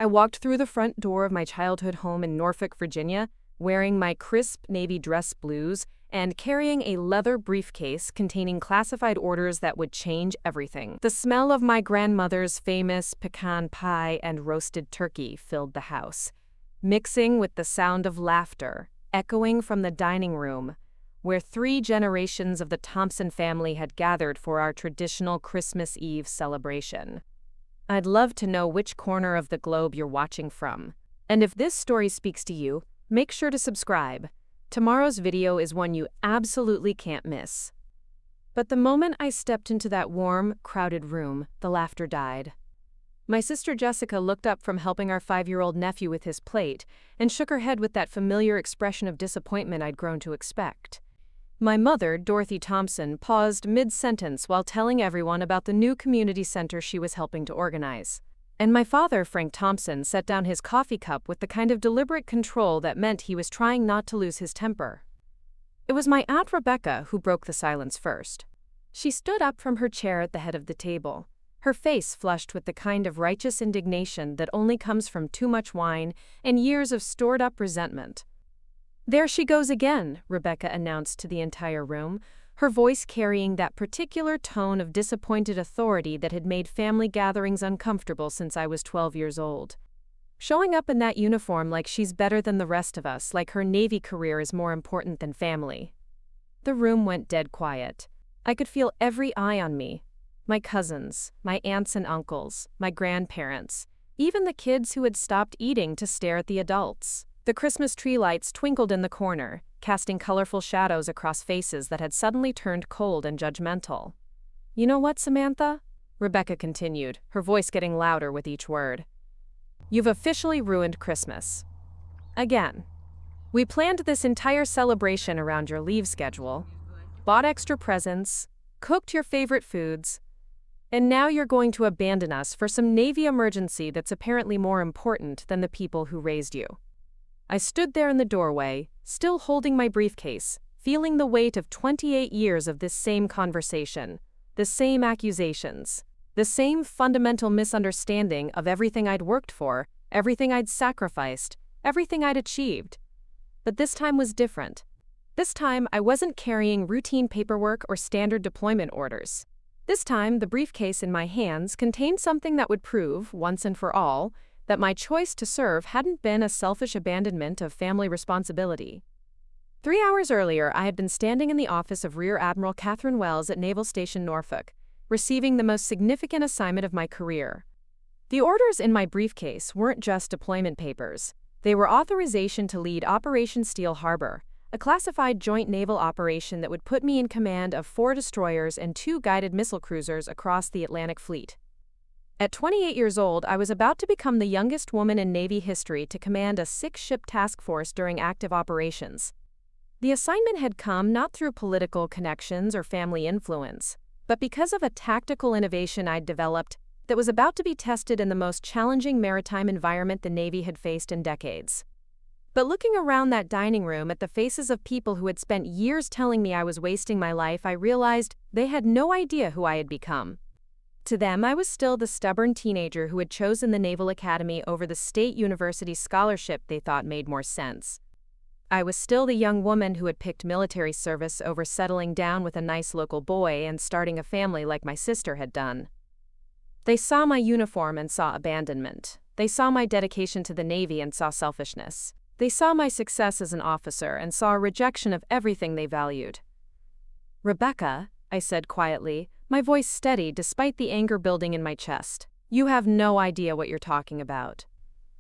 walked through the front door of my childhood home in Norfolk, Virginia, wearing my crisp navy dress blues and carrying a leather briefcase containing classified orders that would change everything. The smell of my grandmother's famous pecan pie and roasted turkey filled the house, mixing with the sound of laughter, echoing from the dining room, where 3 generations of the Thompson family had gathered for our traditional Christmas Eve celebration. I'd love to know which corner of the globe you're watching from. And if this story speaks to you, make sure to subscribe. Tomorrow's video is one you absolutely can't miss. But the moment I stepped into that warm, crowded room, the laughter died. My sister Jessica looked up from helping our 5-year-old nephew with his plate and shook her head with that familiar expression of disappointment I'd grown to expect. My mother, Dorothy Thompson, paused mid-sentence while telling everyone about the new community center she was helping to organize. And my father, Frank Thompson, set down his coffee cup with the kind of deliberate control that meant he was trying not to lose his temper. It was my Aunt Rebecca who broke the silence first. She stood up from her chair at the head of the table, her face flushed with the kind of righteous indignation that only comes from too much wine and years of stored-up resentment. "There she goes again," Rebecca announced to the entire room, her voice carrying that particular tone of disappointed authority that had made family gatherings uncomfortable since I was 12 years old. Showing up in that uniform like she's better than the rest of us, like her Navy career is more important than family. The room went dead quiet. I could feel every eye on me. My cousins, my aunts and uncles, my grandparents, even the kids who had stopped eating to stare at the adults. The Christmas tree lights twinkled in the corner, casting colorful shadows across faces that had suddenly turned cold and judgmental. "You know what, Samantha?" Rebecca continued, her voice getting louder with each word. "You've officially ruined Christmas. Again. We planned this entire celebration around your leave schedule, bought extra presents, cooked your favorite foods, and now you're going to abandon us for some Navy emergency that's apparently more important than the people who raised you." I stood there in the doorway, still holding my briefcase, feeling the weight of 28 years of this same conversation, the same accusations, the same fundamental misunderstanding of everything I'd worked for, everything I'd sacrificed, everything I'd achieved. But this time was different. This time, I wasn't carrying routine paperwork or standard deployment orders. This time, the briefcase in my hands contained something that would prove, once and for all, that my choice to serve hadn't been a selfish abandonment of family responsibility. 3 hours earlier, I had been standing in the office of Rear Admiral Catherine Wells at Naval Station Norfolk, receiving the most significant assignment of my career. The orders in my briefcase weren't just deployment papers. They were authorization to lead Operation Steel Harbor, a classified joint naval operation that would put me in command of 4 destroyers and 2 guided missile cruisers across the Atlantic Fleet. At 28 years old, I was about to become the youngest woman in Navy history to command a 6-ship task force during active operations. The assignment had come not through political connections or family influence, but because of a tactical innovation I'd developed that was about to be tested in the most challenging maritime environment the Navy had faced in decades. But looking around that dining room at the faces of people who had spent years telling me I was wasting my life, I realized they had no idea who I had become. To them, I was still the stubborn teenager who had chosen the Naval Academy over the state university scholarship they thought made more sense. I was still the young woman who had picked military service over settling down with a nice local boy and starting a family like my sister had done. They saw my uniform and saw abandonment. They saw my dedication to the Navy and saw selfishness. They saw my success as an officer and saw a rejection of everything they valued. "Rebecca," I said quietly, my voice steady despite the anger building in my chest. "You have no idea what you're talking about."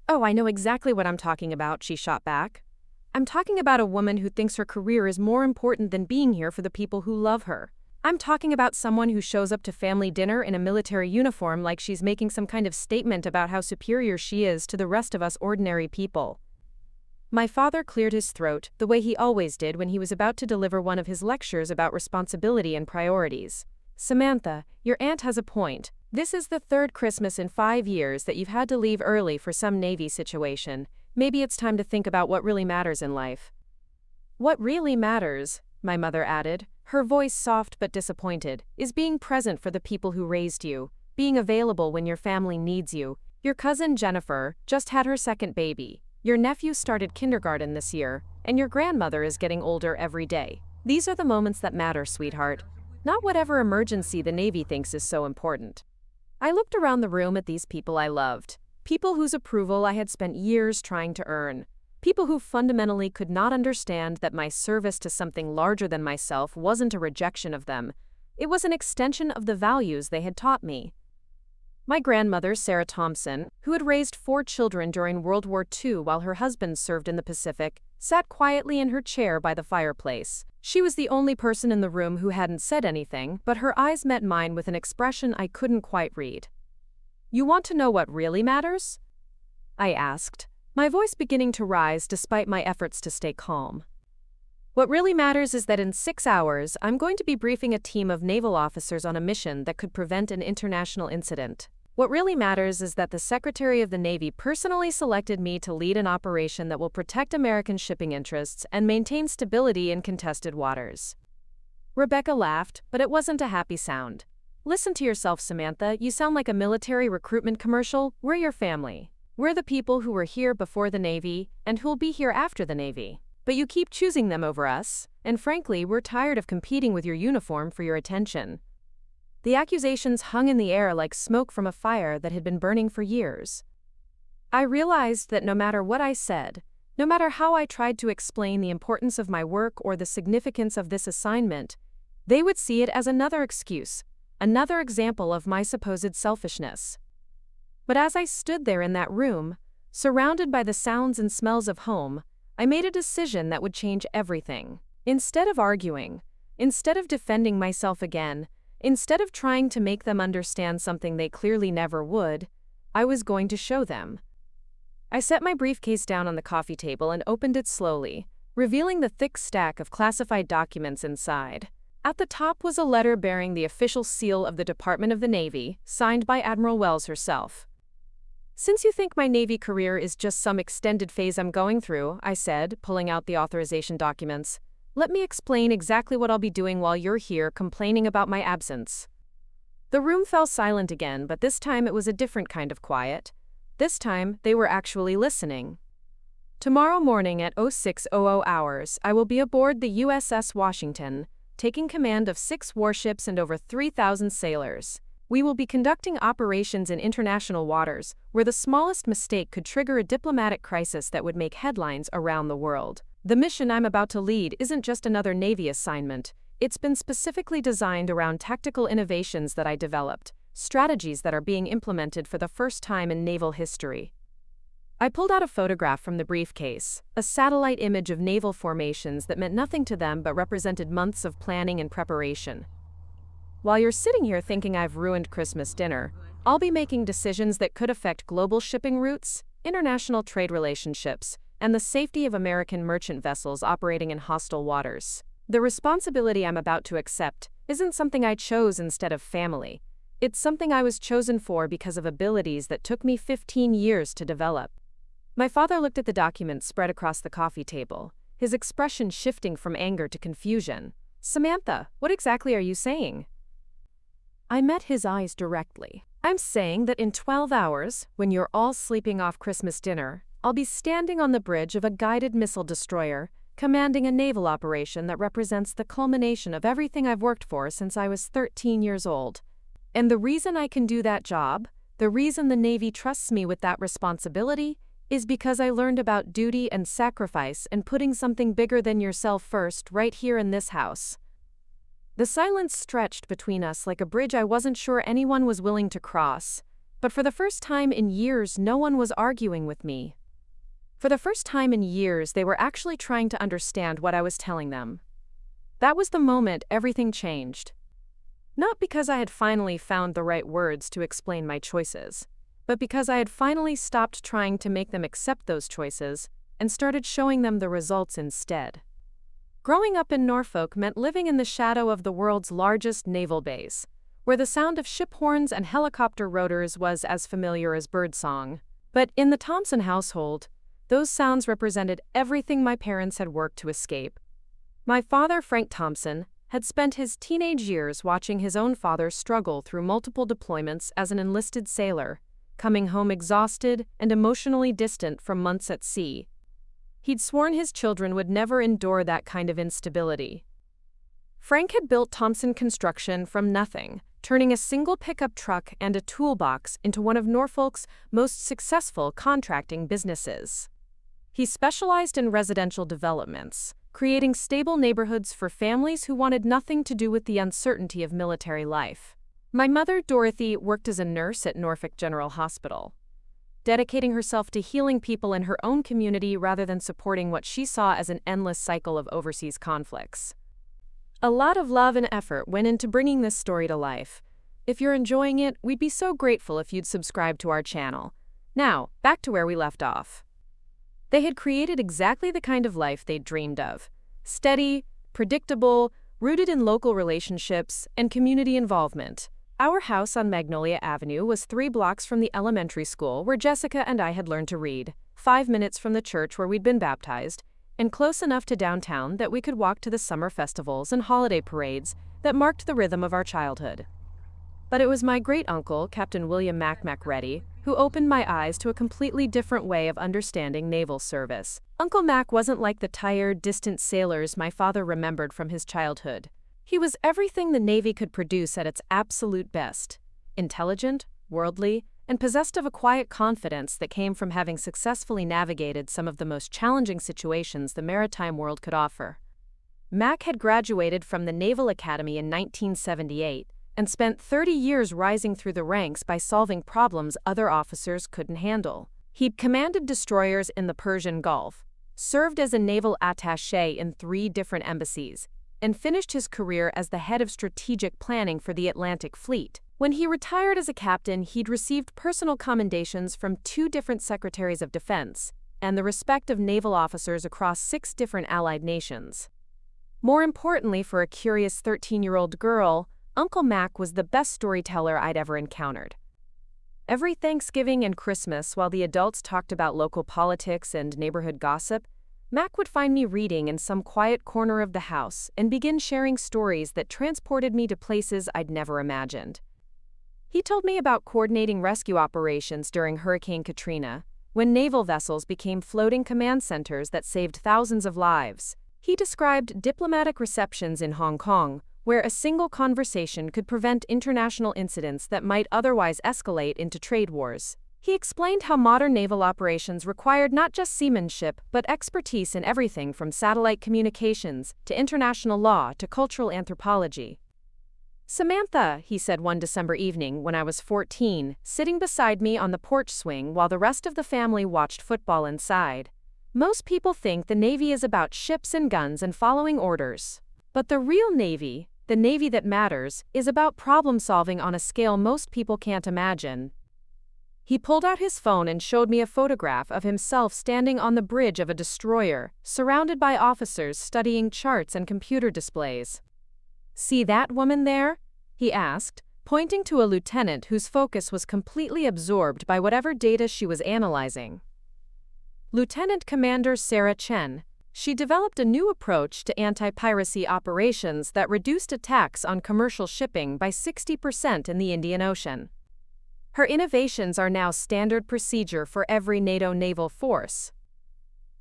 "Oh, I know exactly what I'm talking about," she shot back. "I'm talking about a woman who thinks her career is more important than being here for the people who love her. I'm talking about someone who shows up to family dinner in a military uniform like she's making some kind of statement about how superior she is to the rest of us ordinary people." My father cleared his throat, the way he always did when he was about to deliver one of his lectures about responsibility and priorities. "Samantha, your aunt has a point. This is the 3rd Christmas in 5 years that you've had to leave early for some Navy situation. Maybe it's time to think about what really matters in life." "What really matters," my mother added, her voice soft but disappointed, "is being present for the people who raised you, being available when your family needs you, Your cousin Jennifer just had her second baby. Your nephew started kindergarten this year, and your grandmother is getting older every day. These are the moments that matter, sweetheart. Not whatever emergency the Navy thinks is so important. I looked around the room at these people I loved. People whose approval I had spent years trying to earn. People who fundamentally could not understand that my service to something larger than myself wasn't a rejection of them. It was an extension of the values they had taught me. My grandmother, Sarah Thompson, who had raised 4 children during World War II while her husband served in the Pacific, sat quietly in her chair by the fireplace. She was the only person in the room who hadn't said anything, but her eyes met mine with an expression I couldn't quite read. "You want to know what really matters?" I asked, my voice beginning to rise despite my efforts to stay calm. "What really matters is that in 6 hours, I'm going to be briefing a team of naval officers on a mission that could prevent an international incident. What really matters is that the Secretary of the Navy personally selected me to lead an operation that will protect American shipping interests and maintain stability in contested waters." Rebecca laughed, but it wasn't a happy sound. "Listen to yourself, Samantha. You sound like a military recruitment commercial. We're your family. We're the people who were here before the Navy and who'll be here after the Navy. But you keep choosing them over us, and frankly, we're tired of competing with your uniform for your attention." The accusations hung in the air like smoke from a fire that had been burning for years. I realized that no matter what I said, no matter how I tried to explain the importance of my work or the significance of this assignment, they would see it as another excuse, another example of my supposed selfishness. But as I stood there in that room, surrounded by the sounds and smells of home, I made a decision that would change everything. Instead of arguing, instead of defending myself again, instead of trying to make them understand something they clearly never would, I was going to show them. I set my briefcase down on the coffee table and opened it slowly, revealing the thick stack of classified documents inside. At the top was a letter bearing the official seal of the Department of the Navy, signed by Admiral Wells herself. "Since you think my Navy career is just some extended phase I'm going through," I said, pulling out the authorization documents, "let me explain exactly what I'll be doing while you're here complaining about my absence." The room fell silent again, but this time it was a different kind of quiet. This time, they were actually listening. "Tomorrow morning at 06:00 hours, I will be aboard the USS Washington, taking command of 6 warships and over 3,000 sailors. We will be conducting operations in international waters, where the smallest mistake could trigger a diplomatic crisis that would make headlines around the world. The mission I'm about to lead isn't just another Navy assignment. It's been specifically designed around tactical innovations that I developed, strategies that are being implemented for the first time in naval history." I pulled out a photograph from the briefcase, a satellite image of naval formations that meant nothing to them but represented months of planning and preparation. "While you're sitting here thinking I've ruined Christmas dinner, I'll be making decisions that could affect global shipping routes, international trade relationships, and the safety of American merchant vessels operating in hostile waters. The responsibility I'm about to accept isn't something I chose instead of family. It's something I was chosen for because of abilities that took me 15 years to develop." My father looked at the documents spread across the coffee table, his expression shifting from anger to confusion. "Samantha, what exactly are you saying?" I met his eyes directly. "I'm saying that in 12 hours, when you're all sleeping off Christmas dinner, I'll be standing on the bridge of a guided missile destroyer, commanding a naval operation that represents the culmination of everything I've worked for since I was 13 years old. And the reason I can do that job, the reason the Navy trusts me with that responsibility, is because I learned about duty and sacrifice and putting something bigger than yourself first right here in this house." The silence stretched between us like a bridge I wasn't sure anyone was willing to cross, but for the first time in years, no one was arguing with me. For the first time in years, they were actually trying to understand what I was telling them. That was the moment everything changed. Not because I had finally found the right words to explain my choices, but because I had finally stopped trying to make them accept those choices and started showing them the results instead. Growing up in Norfolk meant living in the shadow of the world's largest naval base, where the sound of ship horns and helicopter rotors was as familiar as birdsong. But in the Thompson household, those sounds represented everything my parents had worked to escape. My father, Frank Thompson, had spent his teenage years watching his own father struggle through multiple deployments as an enlisted sailor, coming home exhausted and emotionally distant from months at sea. He'd sworn his children would never endure that kind of instability. Frank had built Thompson Construction from nothing, turning a single pickup truck and a toolbox into one of Norfolk's most successful contracting businesses. He specialized in residential developments, creating stable neighborhoods for families who wanted nothing to do with the uncertainty of military life. My mother, Dorothy, worked as a nurse at Norfolk General Hospital, dedicating herself to healing people in her own community rather than supporting what she saw as an endless cycle of overseas conflicts. A lot of love and effort went into bringing this story to life. If you're enjoying it, we'd be so grateful if you'd subscribe to our channel. Now, back to where we left off. They had created exactly the kind of life they'd dreamed of. Steady, predictable, rooted in local relationships and community involvement. Our house on Magnolia Avenue was 3 blocks from the elementary school where Jessica and I had learned to read, 5 minutes from the church where we'd been baptized, and close enough to downtown that we could walk to the summer festivals and holiday parades that marked the rhythm of our childhood. But it was my great-uncle, Captain William Mac Macready, who opened my eyes to a completely different way of understanding naval service. Uncle Mac wasn't like the tired, distant sailors my father remembered from his childhood. He was everything the Navy could produce at its absolute best: intelligent, worldly, and possessed of a quiet confidence that came from having successfully navigated some of the most challenging situations the maritime world could offer. Mac had graduated from the Naval Academy in 1978 and spent 30 years rising through the ranks by solving problems other officers couldn't handle. He'd commanded destroyers in the Persian Gulf, served as a naval attaché in 3 different embassies, and finished his career as the head of strategic planning for the Atlantic Fleet. When he retired as a captain, he'd received personal commendations from 2 different secretaries of defense and the respect of naval officers across 6 different allied nations. More importantly, for a curious 13-year-old girl, Uncle Mac was the best storyteller I'd ever encountered. Every Thanksgiving and Christmas, while the adults talked about local politics and neighborhood gossip, Mac would find me reading in some quiet corner of the house and begin sharing stories that transported me to places I'd never imagined. He told me about coordinating rescue operations during Hurricane Katrina, when naval vessels became floating command centers that saved thousands of lives. He described diplomatic receptions in Hong Kong, where a single conversation could prevent international incidents that might otherwise escalate into trade wars. He explained how modern naval operations required not just seamanship, but expertise in everything from satellite communications to international law to cultural anthropology. "Samantha," he said one December evening when I was 14, sitting beside me on the porch swing while the rest of the family watched football inside. "Most people think the Navy is about ships and guns and following orders. But the real Navy, the Navy that matters, is about problem solving on a scale most people can't imagine." He pulled out his phone and showed me a photograph of himself standing on the bridge of a destroyer, surrounded by officers studying charts and computer displays. "See that woman there?" he asked, pointing to a lieutenant whose focus was completely absorbed by whatever data she was analyzing. Lieutenant Commander Sarah Chen. She developed a new approach to anti-piracy operations that reduced attacks on commercial shipping by 60% in the Indian Ocean. Her innovations are now standard procedure for every NATO naval force.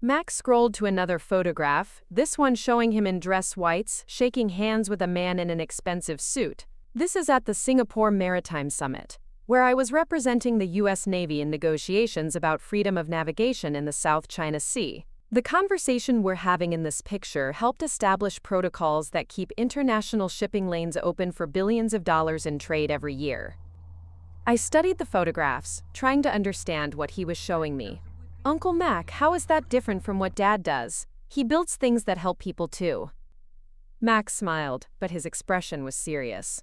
Max scrolled to another photograph, this one showing him in dress whites, shaking hands with a man in an expensive suit. This is at the Singapore Maritime Summit, where I was representing the U.S. Navy in negotiations about freedom of navigation in the South China Sea. The conversation we're having in this picture helped establish protocols that keep international shipping lanes open for billions of dollars in trade every year. I studied the photographs, trying to understand what he was showing me. "Uncle Mac, how is that different from what Dad does? He builds things that help people too." Mac smiled, but his expression was serious.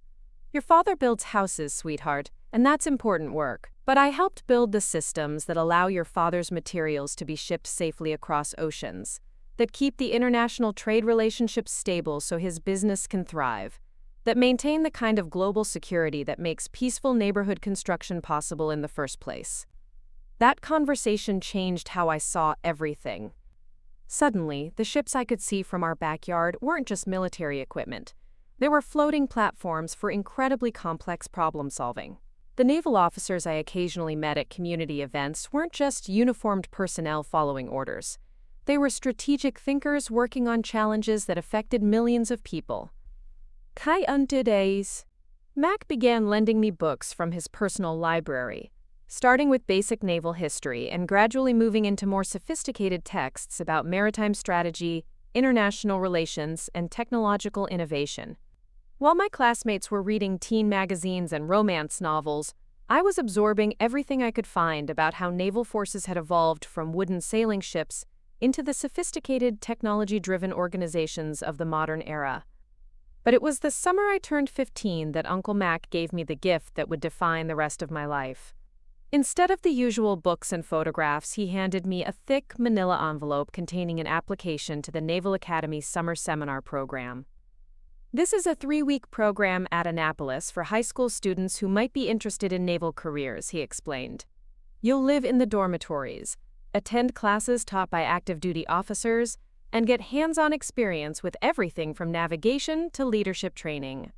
"Your father builds houses, sweetheart, and that's important work. But I helped build the systems that allow your father's materials to be shipped safely across oceans, that keep the international trade relationships stable so his business can thrive, that maintain the kind of global security that makes peaceful neighborhood construction possible in the first place." That conversation changed how I saw everything. Suddenly, the ships I could see from our backyard weren't just military equipment. They were floating platforms for incredibly complex problem solving. The naval officers I occasionally met at community events weren't just uniformed personnel following orders. They were strategic thinkers working on challenges that affected millions of people. Days. Mac began lending me books from his personal library, starting with basic naval history and gradually moving into more sophisticated texts about maritime strategy, international relations, and technological innovation. While my classmates were reading teen magazines and romance novels, I was absorbing everything I could find about how naval forces had evolved from wooden sailing ships into the sophisticated, technology-driven organizations of the modern era. But it was the summer I turned 15 that Uncle Mac gave me the gift that would define the rest of my life. Instead of the usual books and photographs, he handed me a thick manila envelope containing an application to the Naval Academy Summer Seminar Program. This is a 3-week program at Annapolis for high school students who might be interested in naval careers, he explained. You'll live in the dormitories, attend classes taught by active duty officers, and get hands-on experience with everything from navigation to leadership training.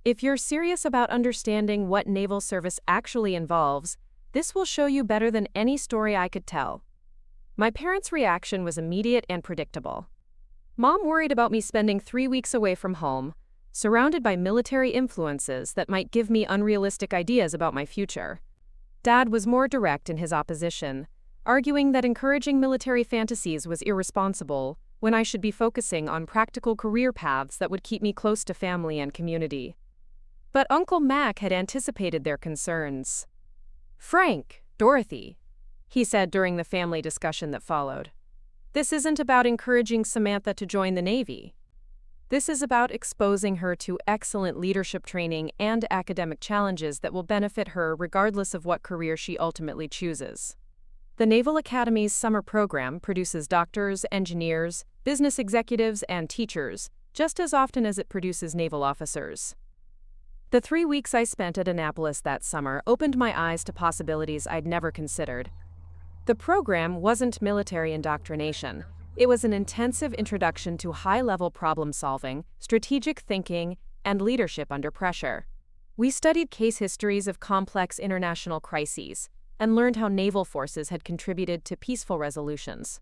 If you're serious about understanding what naval service actually involves, this will show you better than any story I could tell. My parents' reaction was immediate and predictable. Mom worried about me spending 3 weeks away from home, surrounded by military influences that might give me unrealistic ideas about my future. Dad was more direct in his opposition, arguing that encouraging military fantasies was irresponsible when I should be focusing on practical career paths that would keep me close to family and community. But Uncle Mac had anticipated their concerns. "Frank, Dorothy," he said during the family discussion that followed, "this isn't about encouraging Samantha to join the Navy. This is about exposing her to excellent leadership training and academic challenges that will benefit her regardless of what career she ultimately chooses." The Naval Academy's summer program produces doctors, engineers, business executives, and teachers, just as often as it produces naval officers. The 3 weeks I spent at Annapolis that summer opened my eyes to possibilities I'd never considered. The program wasn't military indoctrination. It was an intensive introduction to high-level problem-solving, strategic thinking, and leadership under pressure. We studied case histories of complex international crises and learned how naval forces had contributed to peaceful resolutions.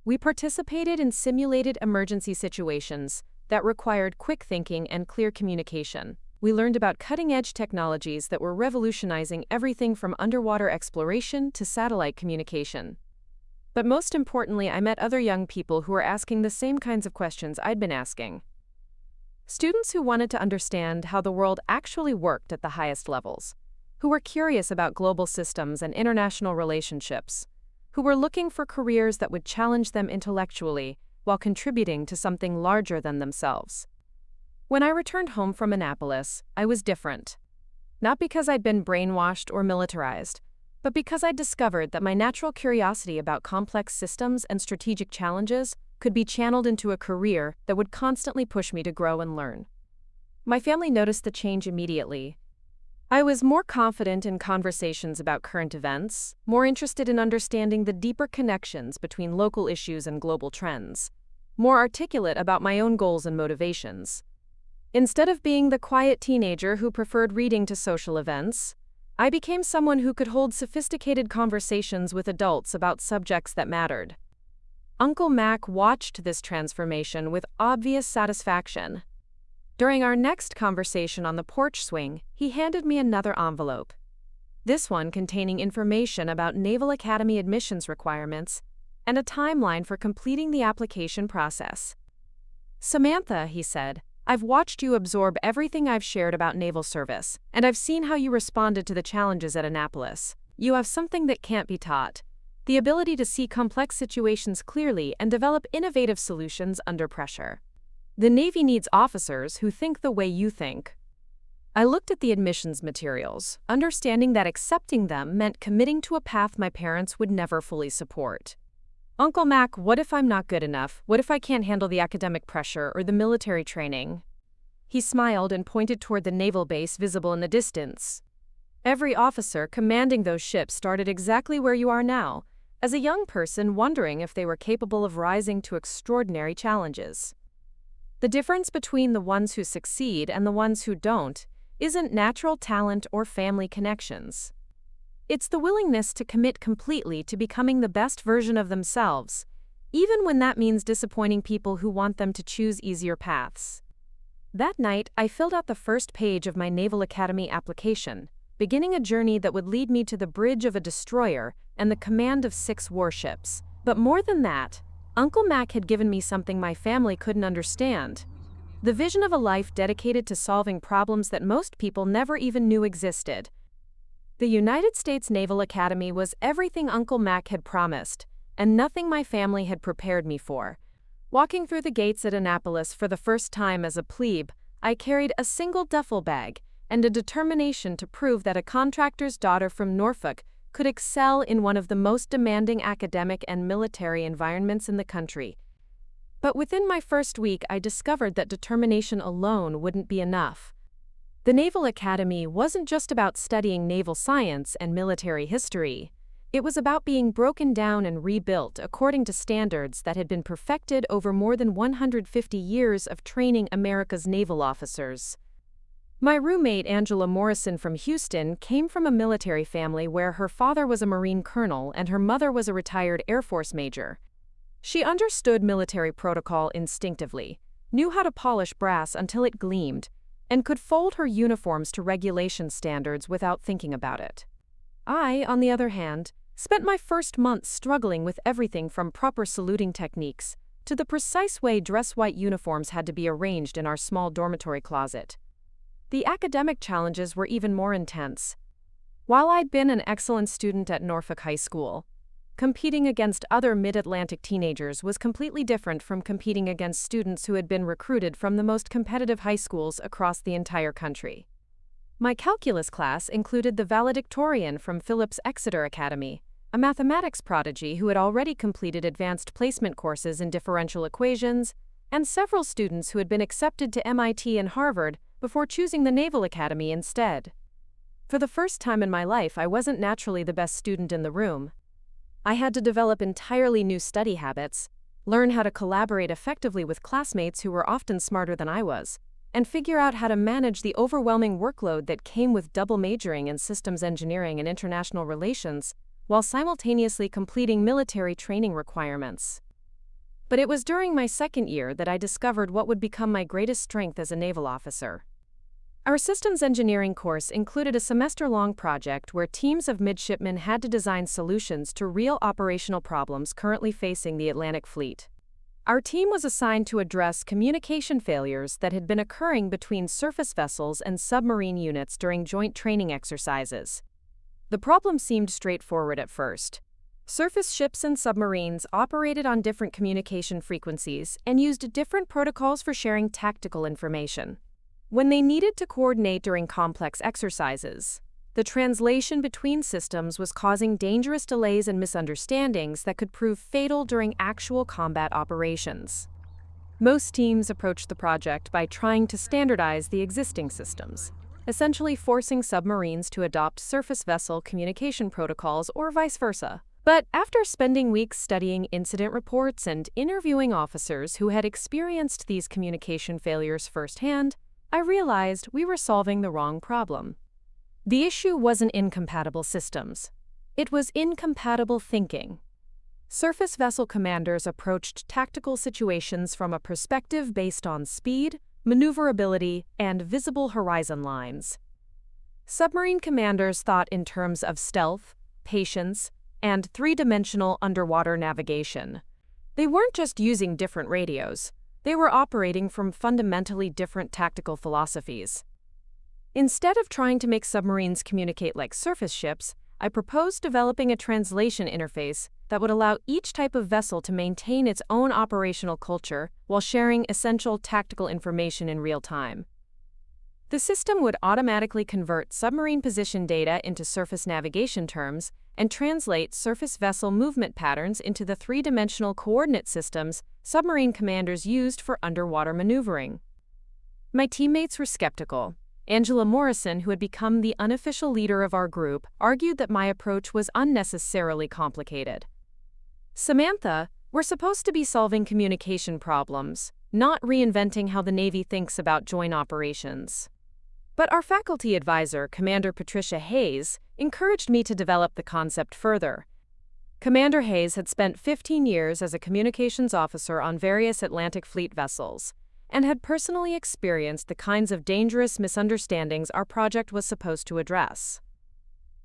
We participated in simulated emergency situations that required quick thinking and clear communication. We learned about cutting-edge technologies that were revolutionizing everything from underwater exploration to satellite communication. But most importantly, I met other young people who were asking the same kinds of questions I'd been asking. Students who wanted to understand how the world actually worked at the highest levels, who were curious about global systems and international relationships, who were looking for careers that would challenge them intellectually while contributing to something larger than themselves. When I returned home from Annapolis, I was different. Not because I'd been brainwashed or militarized, but because I'd discovered that my natural curiosity about complex systems and strategic challenges could be channeled into a career that would constantly push me to grow and learn. My family noticed the change immediately. I was more confident in conversations about current events, more interested in understanding the deeper connections between local issues and global trends, more articulate about my own goals and motivations. Instead of being the quiet teenager who preferred reading to social events, I became someone who could hold sophisticated conversations with adults about subjects that mattered. Uncle Mac watched this transformation with obvious satisfaction. During our next conversation on the porch swing, he handed me another envelope. This one containing information about Naval Academy admissions requirements and a timeline for completing the application process. "Samantha," he said, "I've watched you absorb everything I've shared about naval service, and I've seen how you responded to the challenges at Annapolis. You have something that can't be taught: the ability to see complex situations clearly and develop innovative solutions under pressure. The Navy needs officers who think the way you think." I looked at the admissions materials, understanding that accepting them meant committing to a path my parents would never fully support. "Uncle Mac, what if I'm not good enough? What if I can't handle the academic pressure or the military training?" He smiled and pointed toward the naval base visible in the distance. "Every officer commanding those ships started exactly where you are now, as a young person wondering if they were capable of rising to extraordinary challenges. The difference between the ones who succeed and the ones who don't isn't natural talent or family connections. It's the willingness to commit completely to becoming the best version of themselves, even when that means disappointing people who want them to choose easier paths. That night, I filled out the first page of my Naval Academy application, beginning a journey that would lead me to the bridge of a destroyer and the command of 6 warships. But more than that, Uncle Mac had given me something my family couldn't understand: the vision of a life dedicated to solving problems that most people never even knew existed. The United States Naval Academy was everything Uncle Mac had promised, and nothing my family had prepared me for. Walking through the gates at Annapolis for the first time as a plebe, I carried a single duffel bag and a determination to prove that a contractor's daughter from Norfolk could excel in one of the most demanding academic and military environments in the country. But within my first week, I discovered that determination alone wouldn't be enough. The Naval Academy wasn't just about studying naval science and military history. It was about being broken down and rebuilt according to standards that had been perfected over more than 150 years of training America's naval officers. My roommate, Angela Morrison from Houston, came from a military family where her father was a Marine colonel and her mother was a retired Air Force major. She understood military protocol instinctively, knew how to polish brass until it gleamed, and could fold her uniforms to regulation standards without thinking about it. I, on the other hand, spent my first months struggling with everything from proper saluting techniques to the precise way dress white uniforms had to be arranged in our small dormitory closet. The academic challenges were even more intense. While I'd been an excellent student at Norfolk High School, competing against other mid-Atlantic teenagers was completely different from competing against students who had been recruited from the most competitive high schools across the entire country. My calculus class included the valedictorian from Phillips Exeter Academy, a mathematics prodigy who had already completed advanced placement courses in differential equations, and several students who had been accepted to MIT and Harvard before choosing the Naval Academy instead. For the first time in my life, I wasn't naturally the best student in the room. I had to develop entirely new study habits, learn how to collaborate effectively with classmates who were often smarter than I was, and figure out how to manage the overwhelming workload that came with double majoring in systems engineering and international relations, while simultaneously completing military training requirements. But it was during my second year that I discovered what would become my greatest strength as a naval officer. Our systems engineering course included a semester-long project where teams of midshipmen had to design solutions to real operational problems currently facing the Atlantic Fleet. Our team was assigned to address communication failures that had been occurring between surface vessels and submarine units during joint training exercises. The problem seemed straightforward at first. Surface ships and submarines operated on different communication frequencies and used different protocols for sharing tactical information. When they needed to coordinate during complex exercises, the translation between systems was causing dangerous delays and misunderstandings that could prove fatal during actual combat operations. Most teams approached the project by trying to standardize the existing systems, essentially forcing submarines to adopt surface vessel communication protocols or vice versa. But after spending weeks studying incident reports and interviewing officers who had experienced these communication failures firsthand, I realized we were solving the wrong problem. The issue wasn't incompatible systems. It was incompatible thinking. Surface vessel commanders approached tactical situations from a perspective based on speed, maneuverability, and visible horizon lines. Submarine commanders thought in terms of stealth, patience, and three-dimensional underwater navigation. They weren't just using different radios. They were operating from fundamentally different tactical philosophies. Instead of trying to make submarines communicate like surface ships, I proposed developing a translation interface that would allow each type of vessel to maintain its own operational culture while sharing essential tactical information in real time. The system would automatically convert submarine position data into surface navigation terms and translate surface vessel movement patterns into the three-dimensional coordinate systems submarine commanders used for underwater maneuvering. My teammates were skeptical. Angela Morrison, who had become the unofficial leader of our group, argued that my approach was unnecessarily complicated. Samantha, we're supposed to be solving communication problems, not reinventing how the Navy thinks about joint operations. But our faculty advisor, Commander Patricia Hayes, encouraged me to develop the concept further. Commander Hayes had spent 15 years as a communications officer on various Atlantic Fleet vessels, and had personally experienced the kinds of dangerous misunderstandings our project was supposed to address.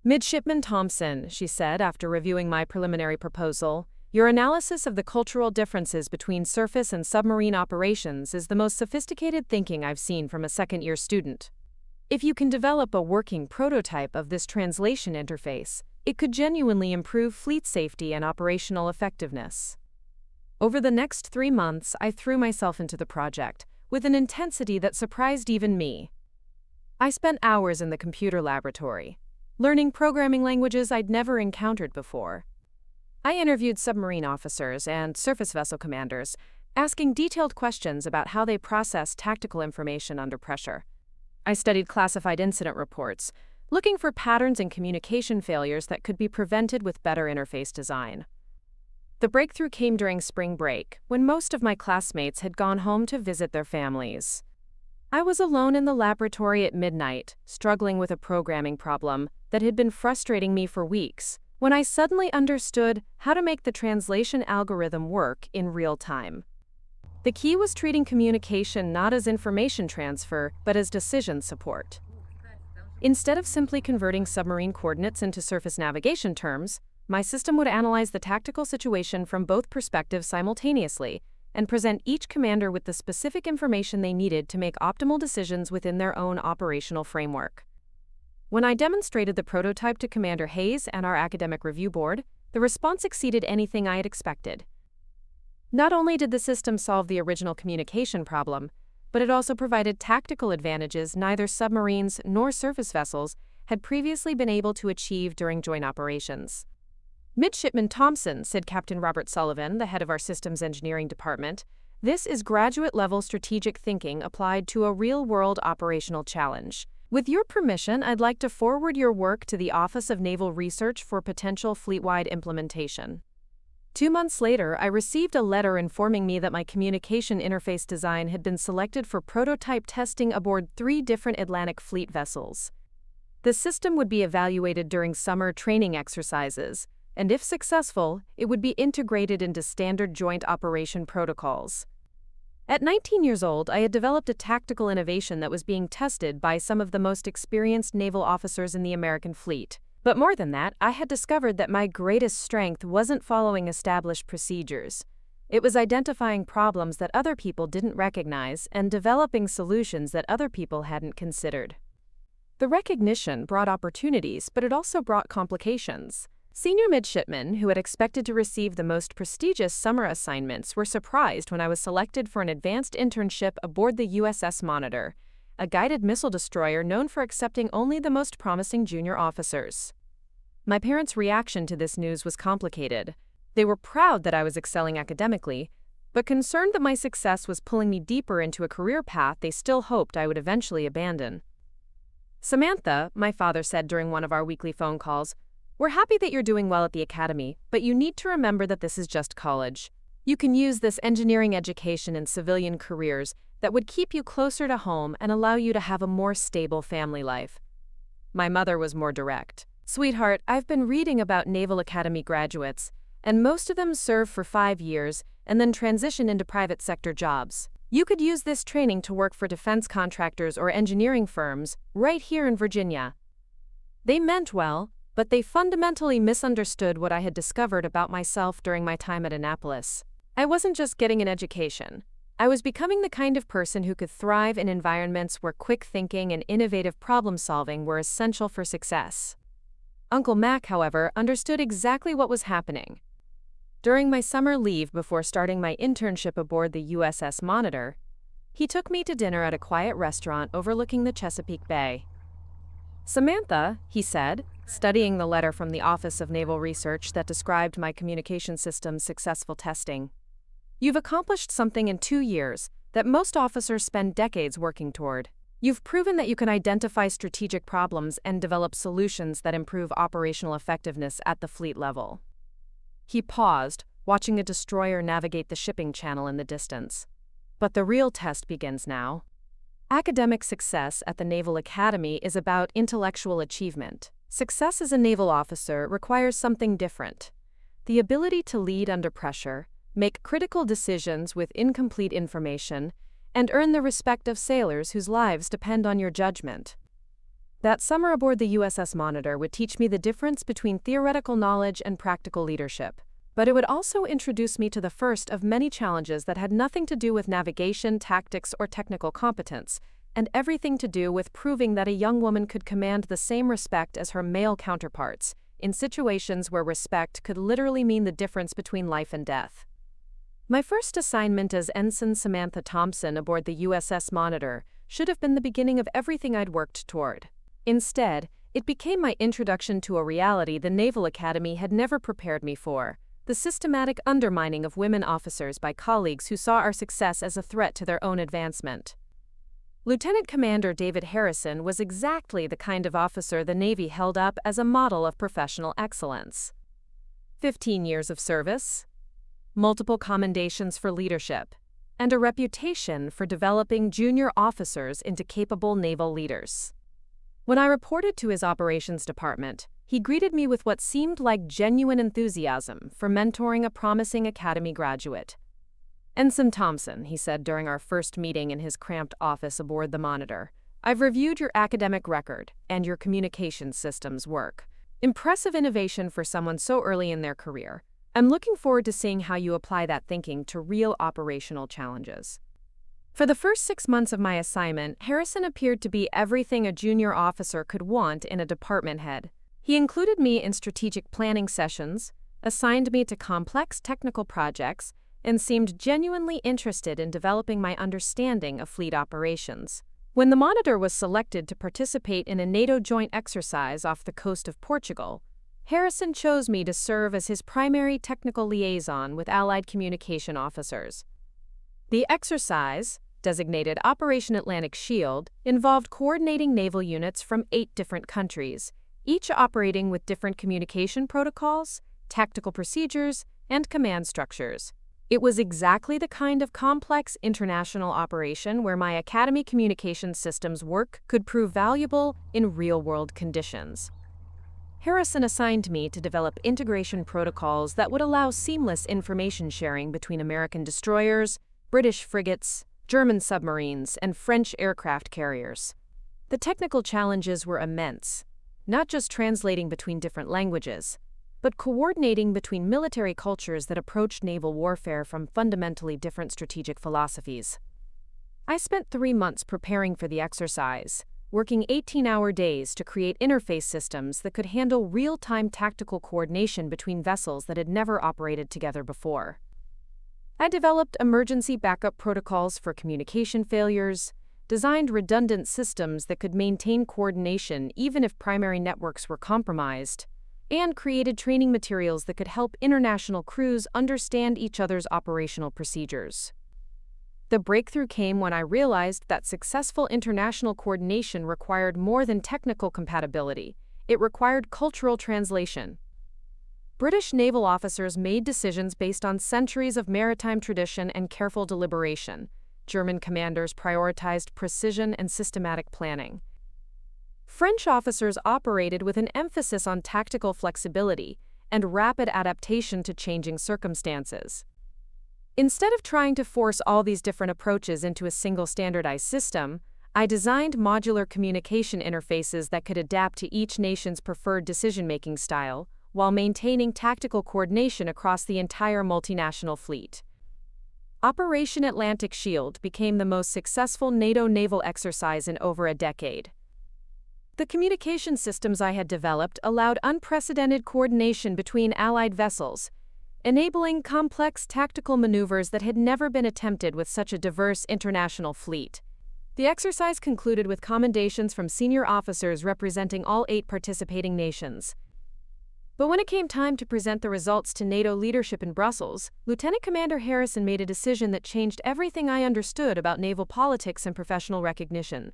"Midshipman Thompson," she said after reviewing my preliminary proposal, "your analysis of the cultural differences between surface and submarine operations is the most sophisticated thinking I've seen from a second-year student. If you can develop a working prototype of this translation interface, it could genuinely improve fleet safety and operational effectiveness." Over the next 3 months, I threw myself into the project, with an intensity that surprised even me. I spent hours in the computer laboratory, learning programming languages I'd never encountered before. I interviewed submarine officers and surface vessel commanders, asking detailed questions about how they process tactical information under pressure. I studied classified incident reports, looking for patterns in communication failures that could be prevented with better interface design. The breakthrough came during spring break, when most of my classmates had gone home to visit their families. I was alone in the laboratory at midnight, struggling with a programming problem that had been frustrating me for weeks, when I suddenly understood how to make the translation algorithm work in real time. The key was treating communication not as information transfer, but as decision support. Instead of simply converting submarine coordinates into surface navigation terms, my system would analyze the tactical situation from both perspectives simultaneously and present each commander with the specific information they needed to make optimal decisions within their own operational framework. When I demonstrated the prototype to Commander Hayes and our academic review board, the response exceeded anything I had expected. Not only did the system solve the original communication problem, but it also provided tactical advantages neither submarines nor surface vessels had previously been able to achieve during joint operations. "Midshipman Thompson," said Captain Robert Sullivan, the head of our systems engineering department, "this is graduate-level strategic thinking applied to a real-world operational challenge. With your permission, I'd like to forward your work to the Office of Naval Research for potential fleet-wide implementation." 2 months later, I received a letter informing me that my communication interface design had been selected for prototype testing aboard 3 different Atlantic Fleet vessels. The system would be evaluated during summer training exercises, and if successful, it would be integrated into standard joint operation protocols. At 19 years old, I had developed a tactical innovation that was being tested by some of the most experienced naval officers in the American fleet. But more than that, I had discovered that my greatest strength wasn't following established procedures. It was identifying problems that other people didn't recognize and developing solutions that other people hadn't considered. The recognition brought opportunities, but it also brought complications. Senior midshipmen, who had expected to receive the most prestigious summer assignments, were surprised when I was selected for an advanced internship aboard the USS Monitor, a guided missile destroyer known for accepting only the most promising junior officers. My parents' reaction to this news was complicated. They were proud that I was excelling academically, but concerned that my success was pulling me deeper into a career path they still hoped I would eventually abandon. "Samantha," my father said during one of our weekly phone calls, "we're happy that you're doing well at the academy, but you need to remember that this is just college. You can use this engineering education in civilian careers that would keep you closer to home and allow you to have a more stable family life." My mother was more direct. "Sweetheart, I've been reading about Naval Academy graduates, and most of them serve for 5 years and then transition into private sector jobs. You could use this training to work for defense contractors or engineering firms right here in Virginia." They meant well, but they fundamentally misunderstood what I had discovered about myself during my time at Annapolis. I wasn't just getting an education. I was becoming the kind of person who could thrive in environments where quick thinking and innovative problem-solving were essential for success. Uncle Mac, however, understood exactly what was happening. During my summer leave before starting my internship aboard the USS Monitor, he took me to dinner at a quiet restaurant overlooking the Chesapeake Bay. "Samantha," he said, studying the letter from the Office of Naval Research that described my communication system's successful testing, "you've accomplished something in 2 years that most officers spend decades working toward. You've proven that you can identify strategic problems and develop solutions that improve operational effectiveness at the fleet level." He paused, watching a destroyer navigate the shipping channel in the distance. "But the real test begins now. Academic success at the Naval Academy is about intellectual achievement. Success as a naval officer requires something different: the ability to lead under pressure, make critical decisions with incomplete information, and earn the respect of sailors whose lives depend on your judgment. That summer aboard the USS Monitor would teach me the difference between theoretical knowledge and practical leadership, but it would also introduce me to the first of many challenges that had nothing to do with navigation, tactics, or technical competence, and everything to do with proving that a young woman could command the same respect as her male counterparts, in situations where respect could literally mean the difference between life and death. My first assignment as Ensign Samantha Thompson aboard the USS Monitor should have been the beginning of everything I'd worked toward. Instead, it became my introduction to a reality the Naval Academy had never prepared me for: the systematic undermining of women officers by colleagues who saw our success as a threat to their own advancement. Lieutenant Commander David Harrison was exactly the kind of officer the Navy held up as a model of professional excellence. 15 years of service, multiple commendations for leadership, and a reputation for developing junior officers into capable naval leaders. When I reported to his operations department, he greeted me with what seemed like genuine enthusiasm for mentoring a promising academy graduate. "Ensign Thompson," he said during our first meeting in his cramped office aboard the Monitor, "I've reviewed your academic record and your communication systems work. Impressive innovation for someone so early in their career. I'm looking forward to seeing how you apply that thinking to real operational challenges." For the first 6 months of my assignment, Harrison appeared to be everything a junior officer could want in a department head. He included me in strategic planning sessions, assigned me to complex technical projects, and seemed genuinely interested in developing my understanding of fleet operations. When the Monitor was selected to participate in a NATO joint exercise off the coast of Portugal, Harrison chose me to serve as his primary technical liaison with Allied communication officers. The exercise, designated Operation Atlantic Shield, involved coordinating naval units from 8 different countries, each operating with different communication protocols, tactical procedures, and command structures. It was exactly the kind of complex international operation where my academy communication systems work could prove valuable in real-world conditions. Harrison assigned me to develop integration protocols that would allow seamless information sharing between American destroyers, British frigates, German submarines, and French aircraft carriers. The technical challenges were immense, not just translating between different languages, but coordinating between military cultures that approached naval warfare from fundamentally different strategic philosophies. I spent 3 months preparing for the exercise, working 18-hour days to create interface systems that could handle real-time tactical coordination between vessels that had never operated together before. I developed emergency backup protocols for communication failures, designed redundant systems that could maintain coordination even if primary networks were compromised, and created training materials that could help international crews understand each other's operational procedures. The breakthrough came when I realized that successful international coordination required more than technical compatibility. It required cultural translation. British naval officers made decisions based on centuries of maritime tradition and careful deliberation. German commanders prioritized precision and systematic planning. French officers operated with an emphasis on tactical flexibility and rapid adaptation to changing circumstances. Instead of trying to force all these different approaches into a single standardized system, I designed modular communication interfaces that could adapt to each nation's preferred decision-making style, while maintaining tactical coordination across the entire multinational fleet. Operation Atlantic Shield became the most successful NATO naval exercise in over a decade. The communication systems I had developed allowed unprecedented coordination between Allied vessels, enabling complex tactical maneuvers that had never been attempted with such a diverse international fleet. The exercise concluded with commendations from senior officers representing all 8 participating nations. But when it came time to present the results to NATO leadership in Brussels, Lieutenant Commander Harrison made a decision that changed everything I understood about naval politics and professional recognition.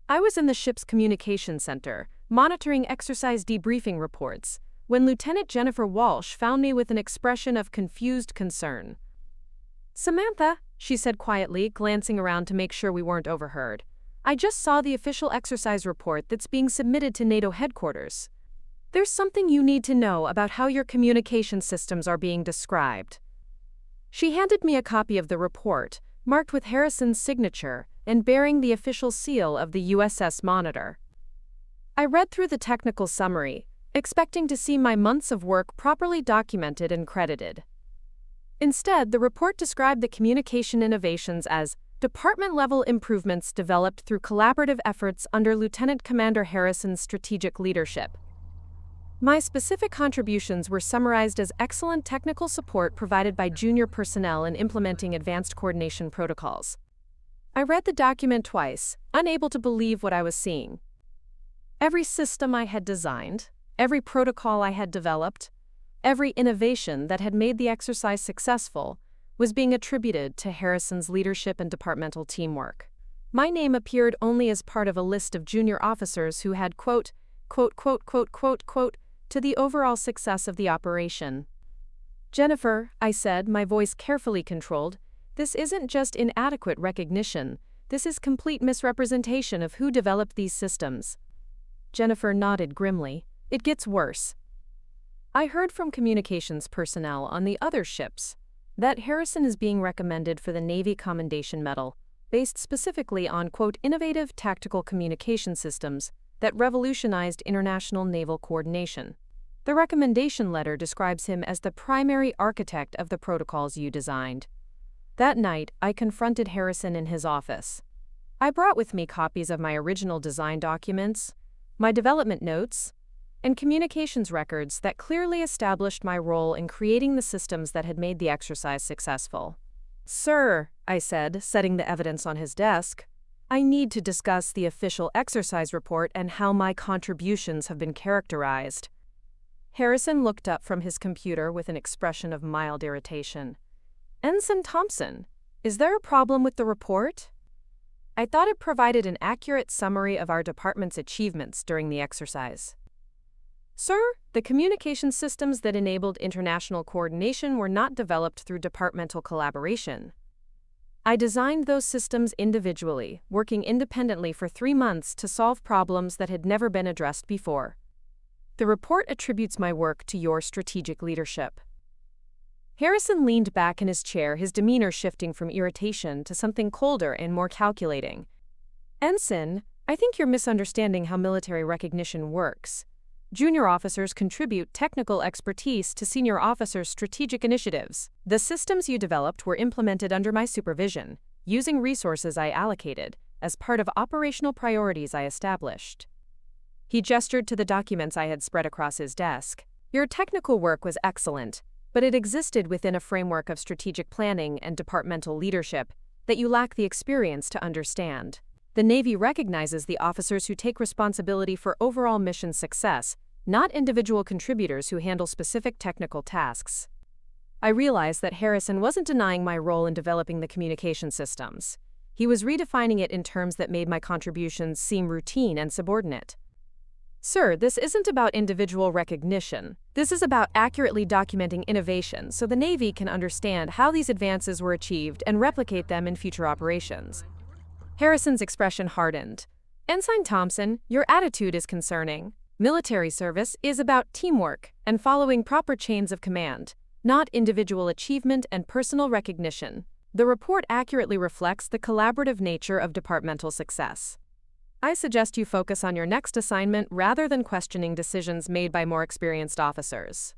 I was in the ship's communication center, monitoring exercise debriefing reports, when Lieutenant Jennifer Walsh found me with an expression of confused concern. "Samantha," she said quietly, glancing around to make sure we weren't overheard. "I just saw the official exercise report that's being submitted to NATO headquarters. There's something you need to know about how your communication systems are being described." She handed me a copy of the report, marked with Harrison's signature and bearing the official seal of the USS Monitor. I read through the technical summary, expecting to see my months of work properly documented and credited. Instead, the report described the communication innovations as department-level improvements developed through collaborative efforts under Lieutenant Commander Harrison's strategic leadership. My specific contributions were summarized as excellent technical support provided by junior personnel in implementing advanced coordination protocols. I read the document twice, unable to believe what I was seeing. Every system I had designed, every protocol I had developed, every innovation that had made the exercise successful was being attributed to Harrison's leadership and departmental teamwork. My name appeared only as part of a list of junior officers who had quote to the overall success of the operation. "Jennifer," I said, my voice carefully controlled, "this isn't just inadequate recognition, this is complete misrepresentation of who developed these systems." Jennifer nodded grimly. "It gets worse. I heard from communications personnel on the other ships that Harrison is being recommended for the Navy Commendation Medal, based specifically on, quote, innovative tactical communication systems that revolutionized international naval coordination. The recommendation letter describes him as the primary architect of the protocols you designed." That night, I confronted Harrison in his office. I brought with me copies of my original design documents, my development notes, and communications records that clearly established my role in creating the systems that had made the exercise successful. "Sir," I said, setting the evidence on his desk, "I need to discuss the official exercise report and how my contributions have been characterized." Harrison looked up from his computer with an expression of mild irritation. "Ensign Thompson, is there a problem with the report? I thought it provided an accurate summary of our department's achievements during the exercise." "Sir, the communication systems that enabled international coordination were not developed through departmental collaboration. I designed those systems individually, working independently for 3 months to solve problems that had never been addressed before. The report attributes my work to your strategic leadership." Harrison leaned back in his chair, his demeanor shifting from irritation to something colder and more calculating. "Ensign, I think you're misunderstanding how military recognition works. Junior officers contribute technical expertise to senior officers' strategic initiatives. The systems you developed were implemented under my supervision, using resources I allocated, as part of operational priorities I established." He gestured to the documents I had spread across his desk. "Your technical work was excellent, but it existed within a framework of strategic planning and departmental leadership that you lack the experience to understand. The Navy recognizes the officers who take responsibility for overall mission success, not individual contributors who handle specific technical tasks." I realized that Harrison wasn't denying my role in developing the communication systems. He was redefining it in terms that made my contributions seem routine and subordinate. "Sir, this isn't about individual recognition. This is about accurately documenting innovation so the Navy can understand how these advances were achieved and replicate them in future operations." Harrison's expression hardened. "Ensign Thompson, your attitude is concerning. Military service is about teamwork and following proper chains of command, not individual achievement and personal recognition. The report accurately reflects the collaborative nature of departmental success. I suggest you focus on your next assignment rather than questioning decisions made by more experienced officers."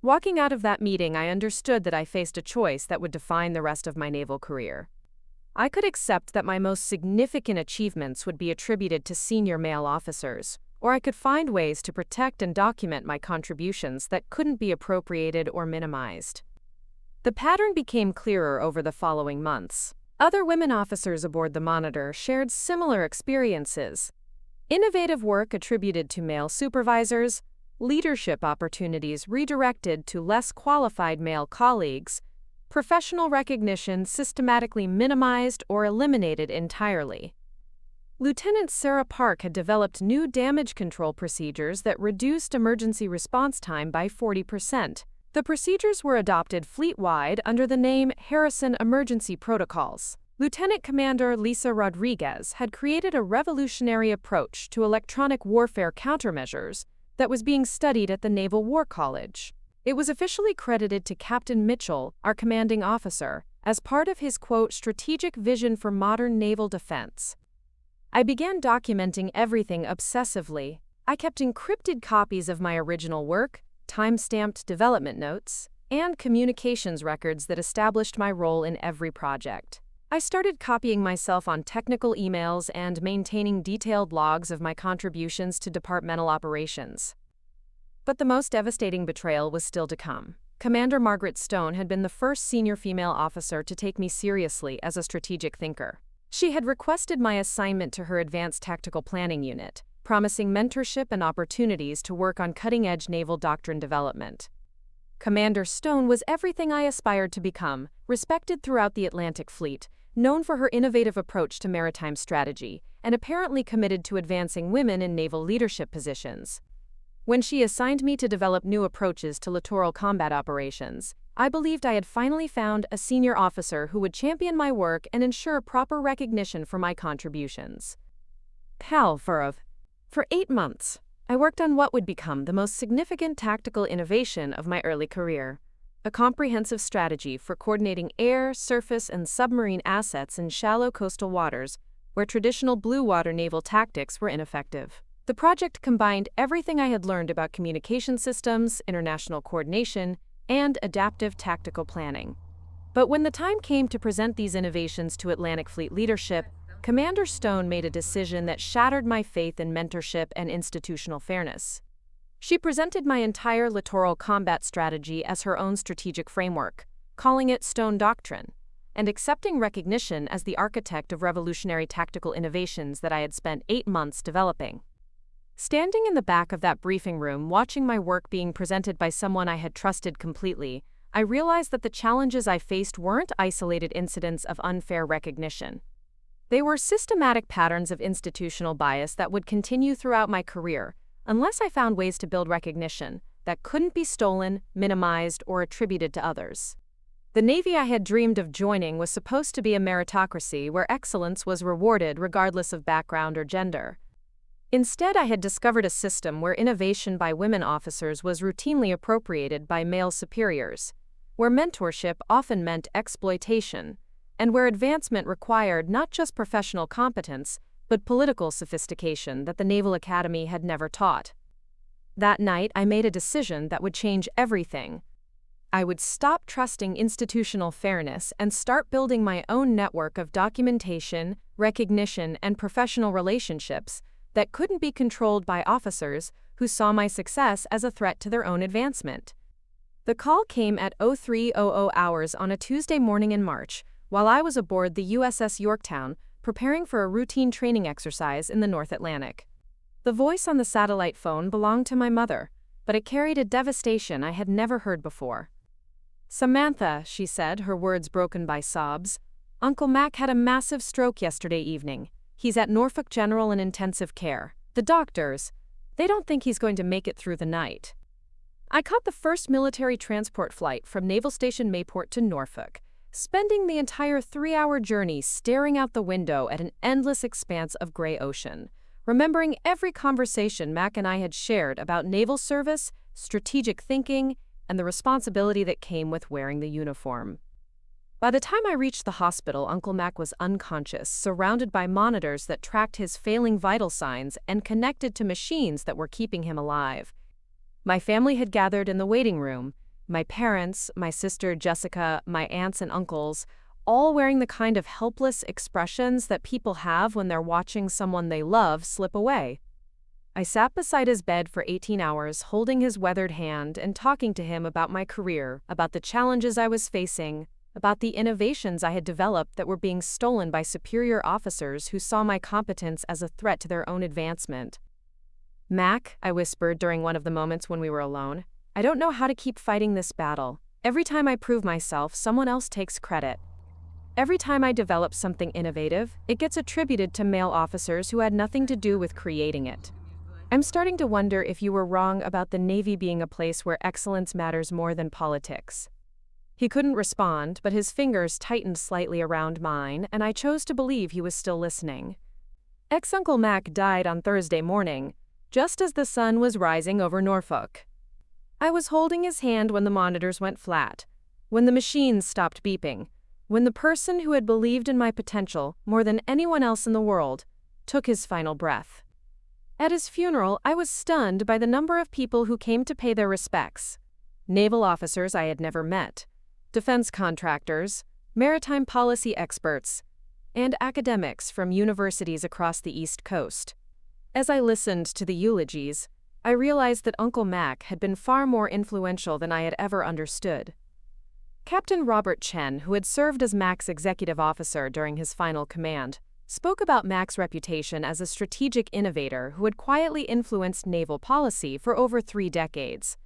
Walking out of that meeting, I understood that I faced a choice that would define the rest of my naval career. I could accept that my most significant achievements would be attributed to senior male officers, or I could find ways to protect and document my contributions that couldn't be appropriated or minimized. The pattern became clearer over the following months. Other women officers aboard the Monitor shared similar experiences. Innovative work attributed to male supervisors, leadership opportunities redirected to less qualified male colleagues, professional recognition systematically minimized or eliminated entirely. Lieutenant Sarah Park had developed new damage control procedures that reduced emergency response time by 40%. The procedures were adopted fleet-wide under the name Harrison Emergency Protocols. Lieutenant Commander Lisa Rodriguez had created a revolutionary approach to electronic warfare countermeasures that was being studied at the Naval War College. It was officially credited to Captain Mitchell, our commanding officer, as part of his, quote, strategic vision for modern naval defense. I began documenting everything obsessively. I kept encrypted copies of my original work, time-stamped development notes, and communications records that established my role in every project. I started copying myself on technical emails and maintaining detailed logs of my contributions to departmental operations. But the most devastating betrayal was still to come. Commander Margaret Stone had been the first senior female officer to take me seriously as a strategic thinker. She had requested my assignment to her Advanced Tactical Planning Unit, promising mentorship and opportunities to work on cutting-edge naval doctrine development. Commander Stone was everything I aspired to become, respected throughout the Atlantic Fleet, known for her innovative approach to maritime strategy, and apparently committed to advancing women in naval leadership positions. When she assigned me to develop new approaches to littoral combat operations, I believed I had finally found a senior officer who would champion my work and ensure proper recognition for my contributions. For 8 months, I worked on what would become the most significant tactical innovation of my early career, a comprehensive strategy for coordinating air, surface, and submarine assets in shallow coastal waters where traditional blue water naval tactics were ineffective. The project combined everything I had learned about communication systems, international coordination, and adaptive tactical planning. But when the time came to present these innovations to Atlantic Fleet leadership, Commander Stone made a decision that shattered my faith in mentorship and institutional fairness. She presented my entire littoral combat strategy as her own strategic framework, calling it Stone Doctrine, and accepting recognition as the architect of revolutionary tactical innovations that I had spent 8 months developing. Standing in the back of that briefing room, watching my work being presented by someone I had trusted completely, I realized that the challenges I faced weren't isolated incidents of unfair recognition. They were systematic patterns of institutional bias that would continue throughout my career, unless I found ways to build recognition that couldn't be stolen, minimized, or attributed to others. The Navy I had dreamed of joining was supposed to be a meritocracy where excellence was rewarded regardless of background or gender. Instead, I had discovered a system where innovation by women officers was routinely appropriated by male superiors, where mentorship often meant exploitation, and where advancement required not just professional competence, but political sophistication that the Naval Academy had never taught. That night, I made a decision that would change everything. I would stop trusting institutional fairness and start building my own network of documentation, recognition, and professional relationships that couldn't be controlled by officers who saw my success as a threat to their own advancement. The call came at 03:00 hours on a Tuesday morning in March, while I was aboard the USS Yorktown, preparing for a routine training exercise in the North Atlantic. The voice on the satellite phone belonged to my mother, but it carried a devastation I had never heard before. "Samantha," she said, her words broken by sobs, "Uncle Mac had a massive stroke yesterday evening. He's at Norfolk General in intensive care. The doctors, they don't think he's going to make it through the night." I caught the first military transport flight from Naval Station Mayport to Norfolk, spending the entire 3-hour journey staring out the window at an endless expanse of gray ocean, remembering every conversation Mac and I had shared about naval service, strategic thinking, and the responsibility that came with wearing the uniform. By the time I reached the hospital, Uncle Mac was unconscious, surrounded by monitors that tracked his failing vital signs and connected to machines that were keeping him alive. My family had gathered in the waiting room, my parents, my sister Jessica, my aunts and uncles, all wearing the kind of helpless expressions that people have when they're watching someone they love slip away. I sat beside his bed for 18 hours, holding his weathered hand and talking to him about my career, about the challenges I was facing, about the innovations I had developed that were being stolen by superior officers who saw my competence as a threat to their own advancement. "Mac," I whispered during one of the moments when we were alone, "I don't know how to keep fighting this battle. Every time I prove myself, someone else takes credit. Every time I develop something innovative, it gets attributed to male officers who had nothing to do with creating it. I'm starting to wonder if you were wrong about the Navy being a place where excellence matters more than politics." He couldn't respond, but his fingers tightened slightly around mine, and I chose to believe he was still listening. Ex-Uncle Mac died on Thursday morning, just as the sun was rising over Norfolk. I was holding his hand when the monitors went flat, when the machines stopped beeping, when the person who had believed in my potential more than anyone else in the world took his final breath. At his funeral, I was stunned by the number of people who came to pay their respects. Naval officers I had never met, defense contractors, maritime policy experts, and academics from universities across the East Coast. As I listened to the eulogies, I realized that Uncle Mac had been far more influential than I had ever understood. Captain Robert Chen, who had served as Mac's executive officer during his final command, spoke about Mac's reputation as a strategic innovator who had quietly influenced naval policy for over 3 decades.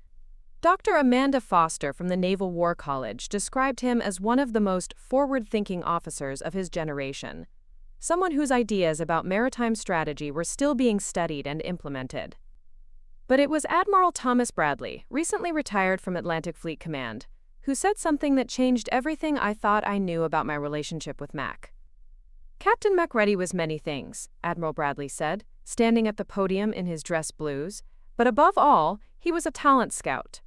Dr. Amanda Foster from the Naval War College described him as one of the most forward-thinking officers of his generation, someone whose ideas about maritime strategy were still being studied and implemented. But it was Admiral Thomas Bradley, recently retired from Atlantic Fleet Command, who said something that changed everything I thought I knew about my relationship with Mac. "Captain Macready was many things," Admiral Bradley said, standing at the podium in his dress blues, "but above all, he was a talent scout.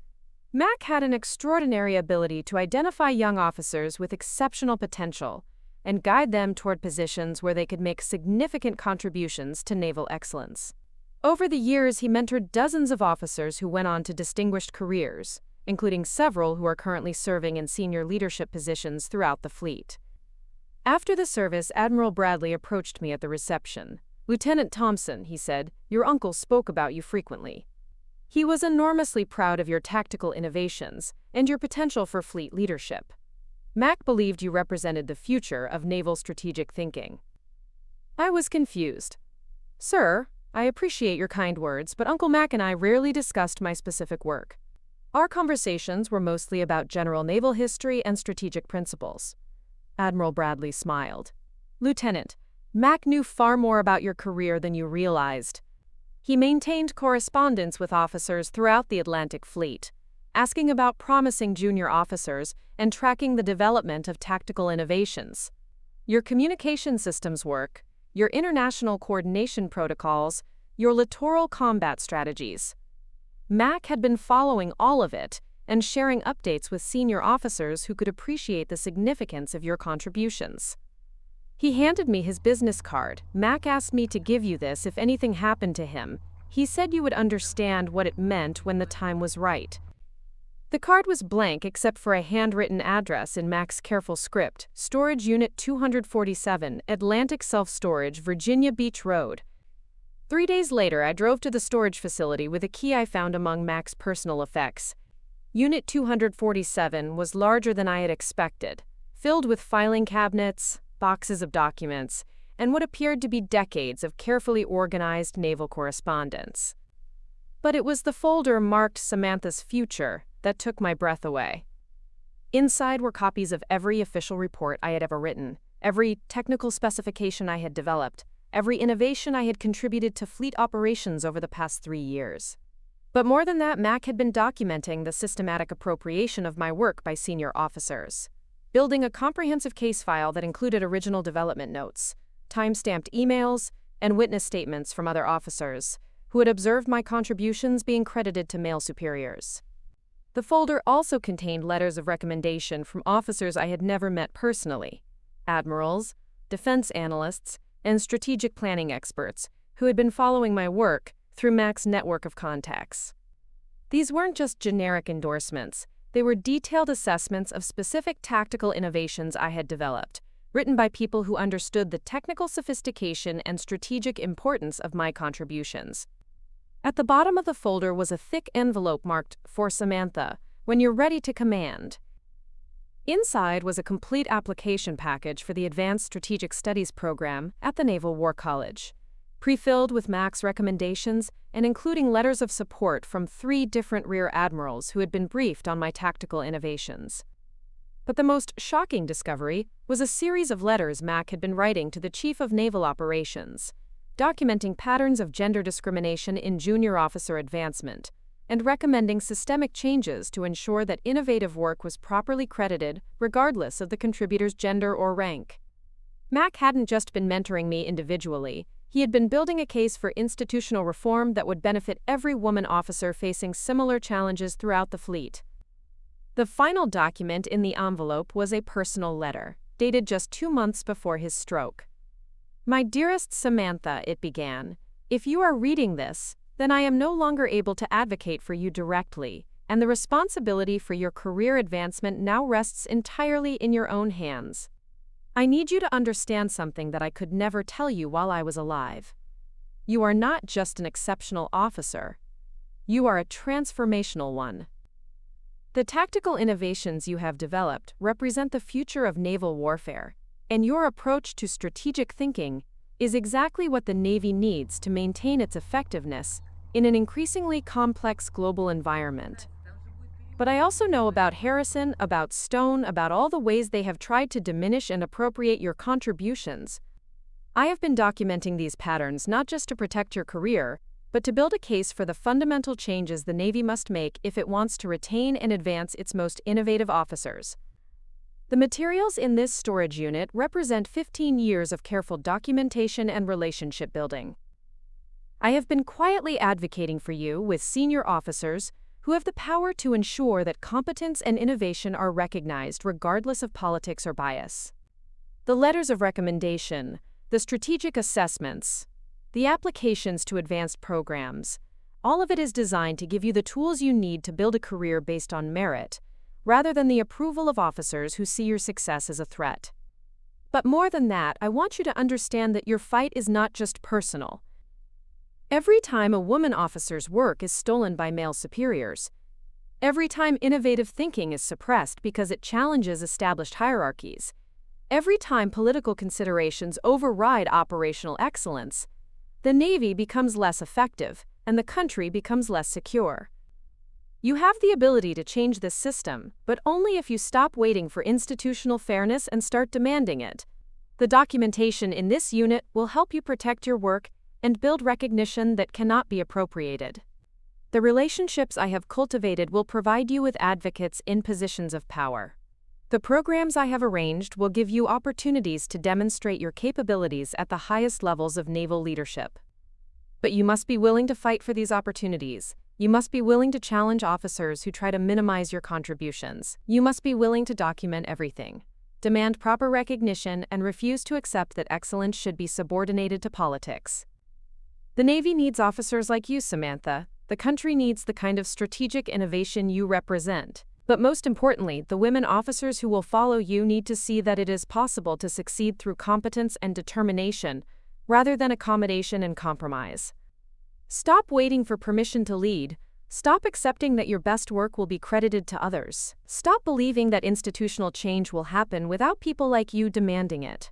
Mac had an extraordinary ability to identify young officers with exceptional potential and guide them toward positions where they could make significant contributions to naval excellence. Over the years, he mentored dozens of officers who went on to distinguished careers, including several who are currently serving in senior leadership positions throughout the fleet." After the service, Admiral Bradley approached me at the reception. "Lieutenant Thompson," he said, "your uncle spoke about you frequently. He was enormously proud of your tactical innovations and your potential for fleet leadership. Mac believed you represented the future of naval strategic thinking." I was confused. "Sir, I appreciate your kind words, but Uncle Mac and I rarely discussed my specific work. Our conversations were mostly about general naval history and strategic principles." Admiral Bradley smiled. "Lieutenant, Mac knew far more about your career than you realized. He maintained correspondence with officers throughout the Atlantic Fleet, asking about promising junior officers and tracking the development of tactical innovations. Your communication systems work, your international coordination protocols, your littoral combat strategies. Mac had been following all of it and sharing updates with senior officers who could appreciate the significance of your contributions. He handed me his business card. Mac asked me to give you this if anything happened to him. He said you would understand what it meant when the time was right." The card was blank except for a handwritten address in Mac's careful script: Storage Unit 247, Atlantic Self-Storage, Virginia Beach Road. 3 days later, I drove to the storage facility with a key I found among Mac's personal effects. Unit 247 was larger than I had expected, filled with filing cabinets, boxes of documents, and what appeared to be decades of carefully organized naval correspondence. But it was the folder marked Samantha's Future that took my breath away. Inside were copies of every official report I had ever written, every technical specification I had developed, every innovation I had contributed to fleet operations over the past 3 years. But more than that, Mac had been documenting the systematic appropriation of my work by senior officers, building a comprehensive case file that included original development notes, time-stamped emails, and witness statements from other officers who had observed my contributions being credited to male superiors. The folder also contained letters of recommendation from officers I had never met personally, admirals, defense analysts, and strategic planning experts who had been following my work through Mac's network of contacts. These weren't just generic endorsements. They were detailed assessments of specific tactical innovations I had developed, written by people who understood the technical sophistication and strategic importance of my contributions. At the bottom of the folder was a thick envelope marked "For Samantha, when you're ready to command." Inside was a complete application package for the Advanced Strategic Studies program at the Naval War College, pre-filled with Mac's recommendations and including letters of support from 3 different rear admirals who had been briefed on my tactical innovations. But the most shocking discovery was a series of letters Mac had been writing to the Chief of Naval Operations, documenting patterns of gender discrimination in junior officer advancement, and recommending systemic changes to ensure that innovative work was properly credited regardless of the contributor's gender or rank. Mac hadn't just been mentoring me individually, he had been building a case for institutional reform that would benefit every woman officer facing similar challenges throughout the fleet. The final document in the envelope was a personal letter, dated just 2 months before his stroke. "My dearest Samantha," it began, "if you are reading this, then I am no longer able to advocate for you directly, and the responsibility for your career advancement now rests entirely in your own hands. I need you to understand something that I could never tell you while I was alive. You are not just an exceptional officer. You are a transformational one. The tactical innovations you have developed represent the future of naval warfare, and your approach to strategic thinking is exactly what the Navy needs to maintain its effectiveness in an increasingly complex global environment. But I also know about Harrison, about Stone, about all the ways they have tried to diminish and appropriate your contributions. I have been documenting these patterns not just to protect your career, but to build a case for the fundamental changes the Navy must make if it wants to retain and advance its most innovative officers. The materials in this storage unit represent 15 years of careful documentation and relationship building. I have been quietly advocating for you with senior officers who have the power to ensure that competence and innovation are recognized regardless of politics or bias. The letters of recommendation, the strategic assessments, the applications to advanced programs, all of it is designed to give you the tools you need to build a career based on merit, rather than the approval of officers who see your success as a threat. But more than that, I want you to understand that your fight is not just personal. Every time a woman officer's work is stolen by male superiors, every time innovative thinking is suppressed because it challenges established hierarchies, every time political considerations override operational excellence, the Navy becomes less effective and the country becomes less secure. You have the ability to change this system, but only if you stop waiting for institutional fairness and start demanding it. The documentation in this unit will help you protect your work and build recognition that cannot be appropriated. The relationships I have cultivated will provide you with advocates in positions of power. The programs I have arranged will give you opportunities to demonstrate your capabilities at the highest levels of naval leadership. But you must be willing to fight for these opportunities. You must be willing to challenge officers who try to minimize your contributions. You must be willing to document everything, demand proper recognition, and refuse to accept that excellence should be subordinated to politics. The Navy needs officers like you, Samantha. The country needs the kind of strategic innovation you represent. But most importantly, the women officers who will follow you need to see that it is possible to succeed through competence and determination, rather than accommodation and compromise. Stop waiting for permission to lead. Stop accepting that your best work will be credited to others. Stop believing that institutional change will happen without people like you demanding it.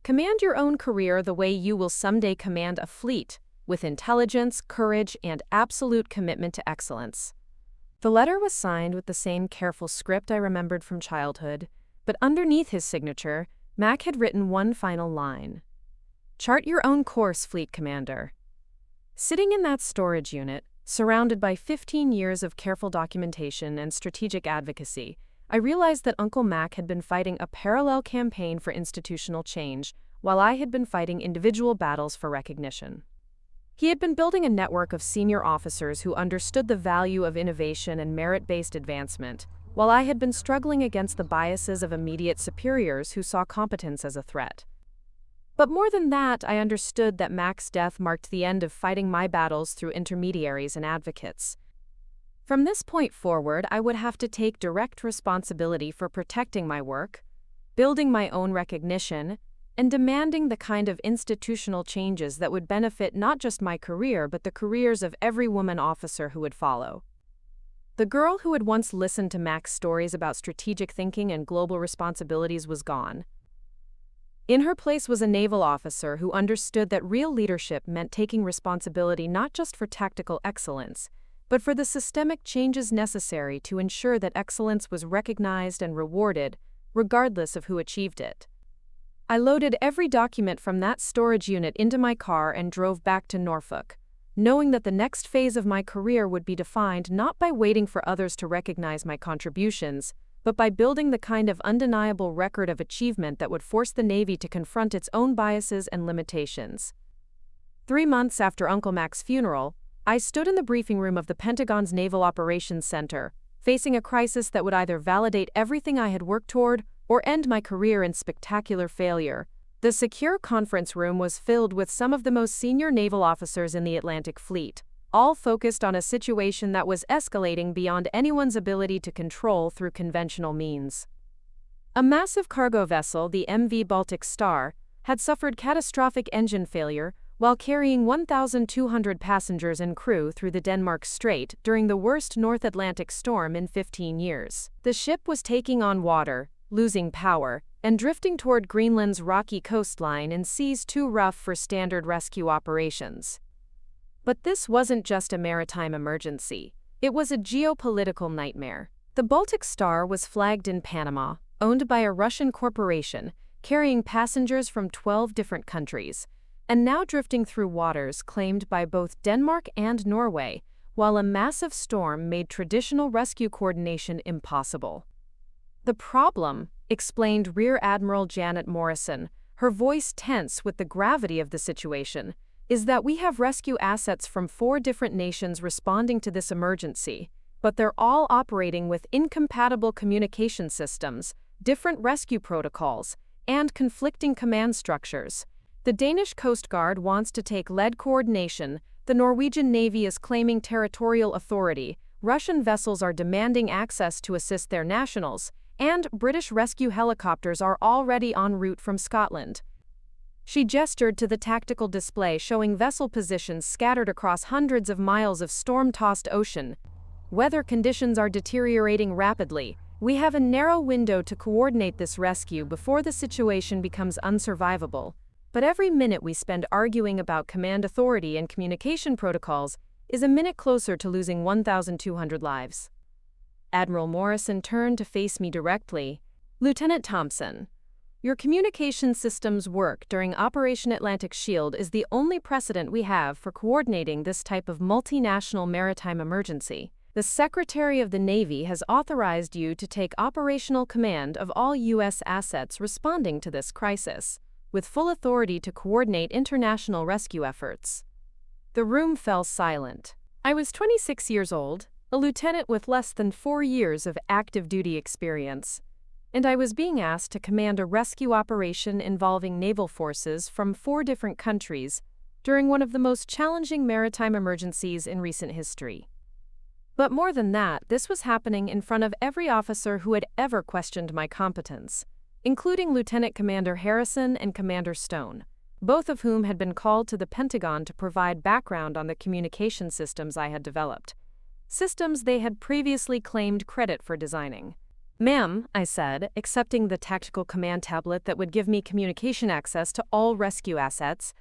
Command your own career the way you will someday command a fleet, with intelligence, courage, and absolute commitment to excellence. The letter was signed with the same careful script I remembered from childhood, but underneath his signature, Mac had written one final line. "Chart your own course, Fleet Commander." Sitting in that storage unit, surrounded by 15 years of careful documentation and strategic advocacy, I realized that Uncle Mac had been fighting a parallel campaign for institutional change, while I had been fighting individual battles for recognition. He had been building a network of senior officers who understood the value of innovation and merit-based advancement, while I had been struggling against the biases of immediate superiors who saw competence as a threat. But more than that, I understood that Mac's death marked the end of fighting my battles through intermediaries and advocates. From this point forward, I would have to take direct responsibility for protecting my work, building my own recognition, and demanding the kind of institutional changes that would benefit not just my career but the careers of every woman officer who would follow. The girl who had once listened to Mac's stories about strategic thinking and global responsibilities was gone. In her place was a naval officer who understood that real leadership meant taking responsibility not just for tactical excellence, but for the systemic changes necessary to ensure that excellence was recognized and rewarded, regardless of who achieved it. I loaded every document from that storage unit into my car and drove back to Norfolk, knowing that the next phase of my career would be defined not by waiting for others to recognize my contributions, but by building the kind of undeniable record of achievement that would force the Navy to confront its own biases and limitations. 3 months after Uncle Mac's funeral, I stood in the briefing room of the Pentagon's Naval Operations Center, facing a crisis that would either validate everything I had worked toward or end my career in spectacular failure. The secure conference room was filled with some of the most senior naval officers in the Atlantic Fleet, all focused on a situation that was escalating beyond anyone's ability to control through conventional means. A massive cargo vessel, the MV Baltic Star, had suffered catastrophic engine failure while carrying 1,200 passengers and crew through the Denmark Strait during the worst North Atlantic storm in 15 years. The ship was taking on water, losing power, and drifting toward Greenland's rocky coastline in seas too rough for standard rescue operations. But this wasn't just a maritime emergency. It was a geopolitical nightmare. The Baltic Star was flagged in Panama, owned by a Russian corporation, carrying passengers from 12 different countries, and now drifting through waters claimed by both Denmark and Norway, while a massive storm made traditional rescue coordination impossible. The problem, explained Rear Admiral Janet Morrison, her voice tense with the gravity of the situation, is that we have rescue assets from 4 different nations responding to this emergency, but they're all operating with incompatible communication systems, different rescue protocols, and conflicting command structures. The Danish Coast Guard wants to take lead coordination, the Norwegian Navy is claiming territorial authority, Russian vessels are demanding access to assist their nationals, and British rescue helicopters are already en route from Scotland. She gestured to the tactical display showing vessel positions scattered across hundreds of miles of storm-tossed ocean. Weather conditions are deteriorating rapidly. We have a narrow window to coordinate this rescue before the situation becomes unsurvivable. But every minute we spend arguing about command authority and communication protocols is a minute closer to losing 1,200 lives. Admiral Morrison turned to face me directly. Lieutenant Thompson, your communication systems work during Operation Atlantic Shield is the only precedent we have for coordinating this type of multinational maritime emergency. The Secretary of the Navy has authorized you to take operational command of all U.S. assets responding to this crisis, with full authority to coordinate international rescue efforts. The room fell silent. I was 26 years old, a lieutenant with less than 4 years of active duty experience, and I was being asked to command a rescue operation involving naval forces from 4 different countries during one of the most challenging maritime emergencies in recent history. But more than that, this was happening in front of every officer who had ever questioned my competence, including Lieutenant Commander Harrison and Commander Stone, both of whom had been called to the Pentagon to provide background on the communication systems I had developed, systems they had previously claimed credit for designing. "Ma'am," I said, accepting the tactical command tablet that would give me communication access to all rescue assets,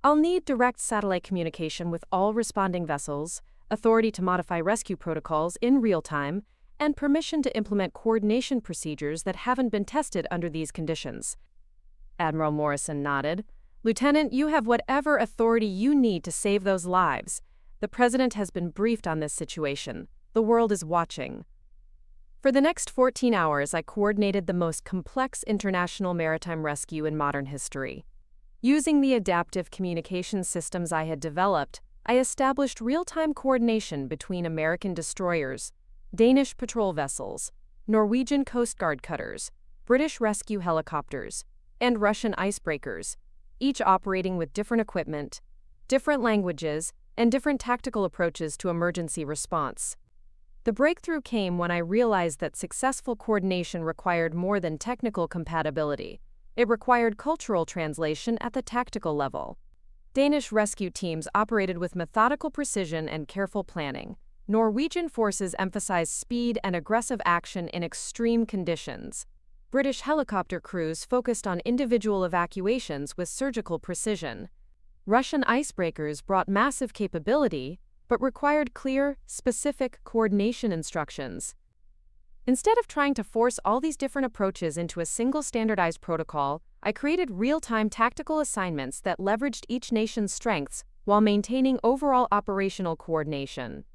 "I'll need direct satellite communication with all responding vessels, authority to modify rescue protocols in real time, and permission to implement coordination procedures that haven't been tested under these conditions." Admiral Morrison nodded. "Lieutenant, you have whatever authority you need to save those lives. The President has been briefed on this situation. The world is watching." For the next 14 hours, I coordinated the most complex international maritime rescue in modern history. Using the adaptive communication systems I had developed, I established real-time coordination between American destroyers, Danish patrol vessels, Norwegian Coast Guard cutters, British rescue helicopters, and Russian icebreakers, each operating with different equipment, different languages, and different tactical approaches to emergency response. The breakthrough came when I realized that successful coordination required more than technical compatibility. It required cultural translation at the tactical level. Danish rescue teams operated with methodical precision and careful planning. Norwegian forces emphasized speed and aggressive action in extreme conditions. British helicopter crews focused on individual evacuations with surgical precision. Russian icebreakers brought massive capability, but required clear, specific coordination instructions. Instead of trying to force all these different approaches into a single standardized protocol, I created real-time tactical assignments that leveraged each nation's strengths while maintaining overall operational coordination.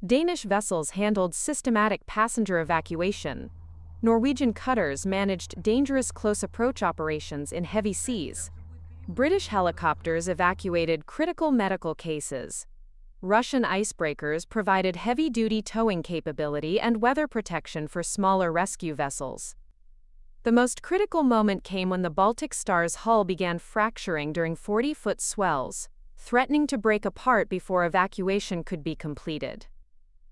Danish vessels handled systematic passenger evacuation. Norwegian cutters managed dangerous close-approach operations in heavy seas. British helicopters evacuated critical medical cases. Russian icebreakers provided heavy-duty towing capability and weather protection for smaller rescue vessels. The most critical moment came when the Baltic Star's hull began fracturing during 40-foot swells, threatening to break apart before evacuation could be completed.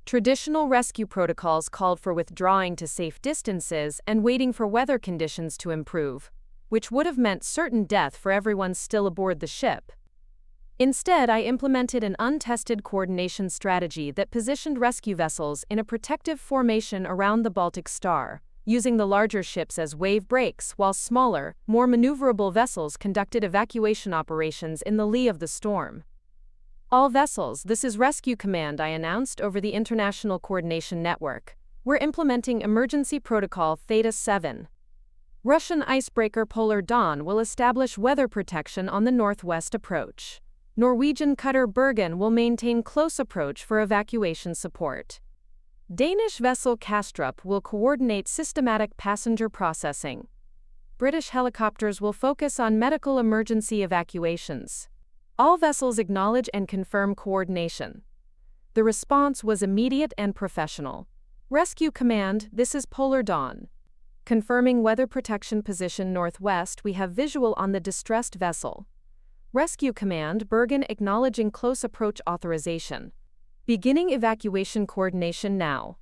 Traditional rescue protocols called for withdrawing to safe distances and waiting for weather conditions to improve, which would have meant certain death for everyone still aboard the ship. Instead, I implemented an untested coordination strategy that positioned rescue vessels in a protective formation around the Baltic Star, using the larger ships as wave breaks, while smaller, more maneuverable vessels conducted evacuation operations in the lee of the storm. All vessels, this is Rescue Command, I announced over the International Coordination Network. We're implementing Emergency Protocol Theta 7. Russian icebreaker Polar Dawn will establish weather protection on the northwest approach. Norwegian cutter Bergen will maintain close approach for evacuation support. Danish vessel Kastrup will coordinate systematic passenger processing. British helicopters will focus on medical emergency evacuations. All vessels acknowledge and confirm coordination. The response was immediate and professional. Rescue Command, this is Polar Dawn. Confirming weather protection position northwest, we have visual on the distressed vessel. Rescue Command, Bergen acknowledging close approach authorization. Beginning evacuation coordination now.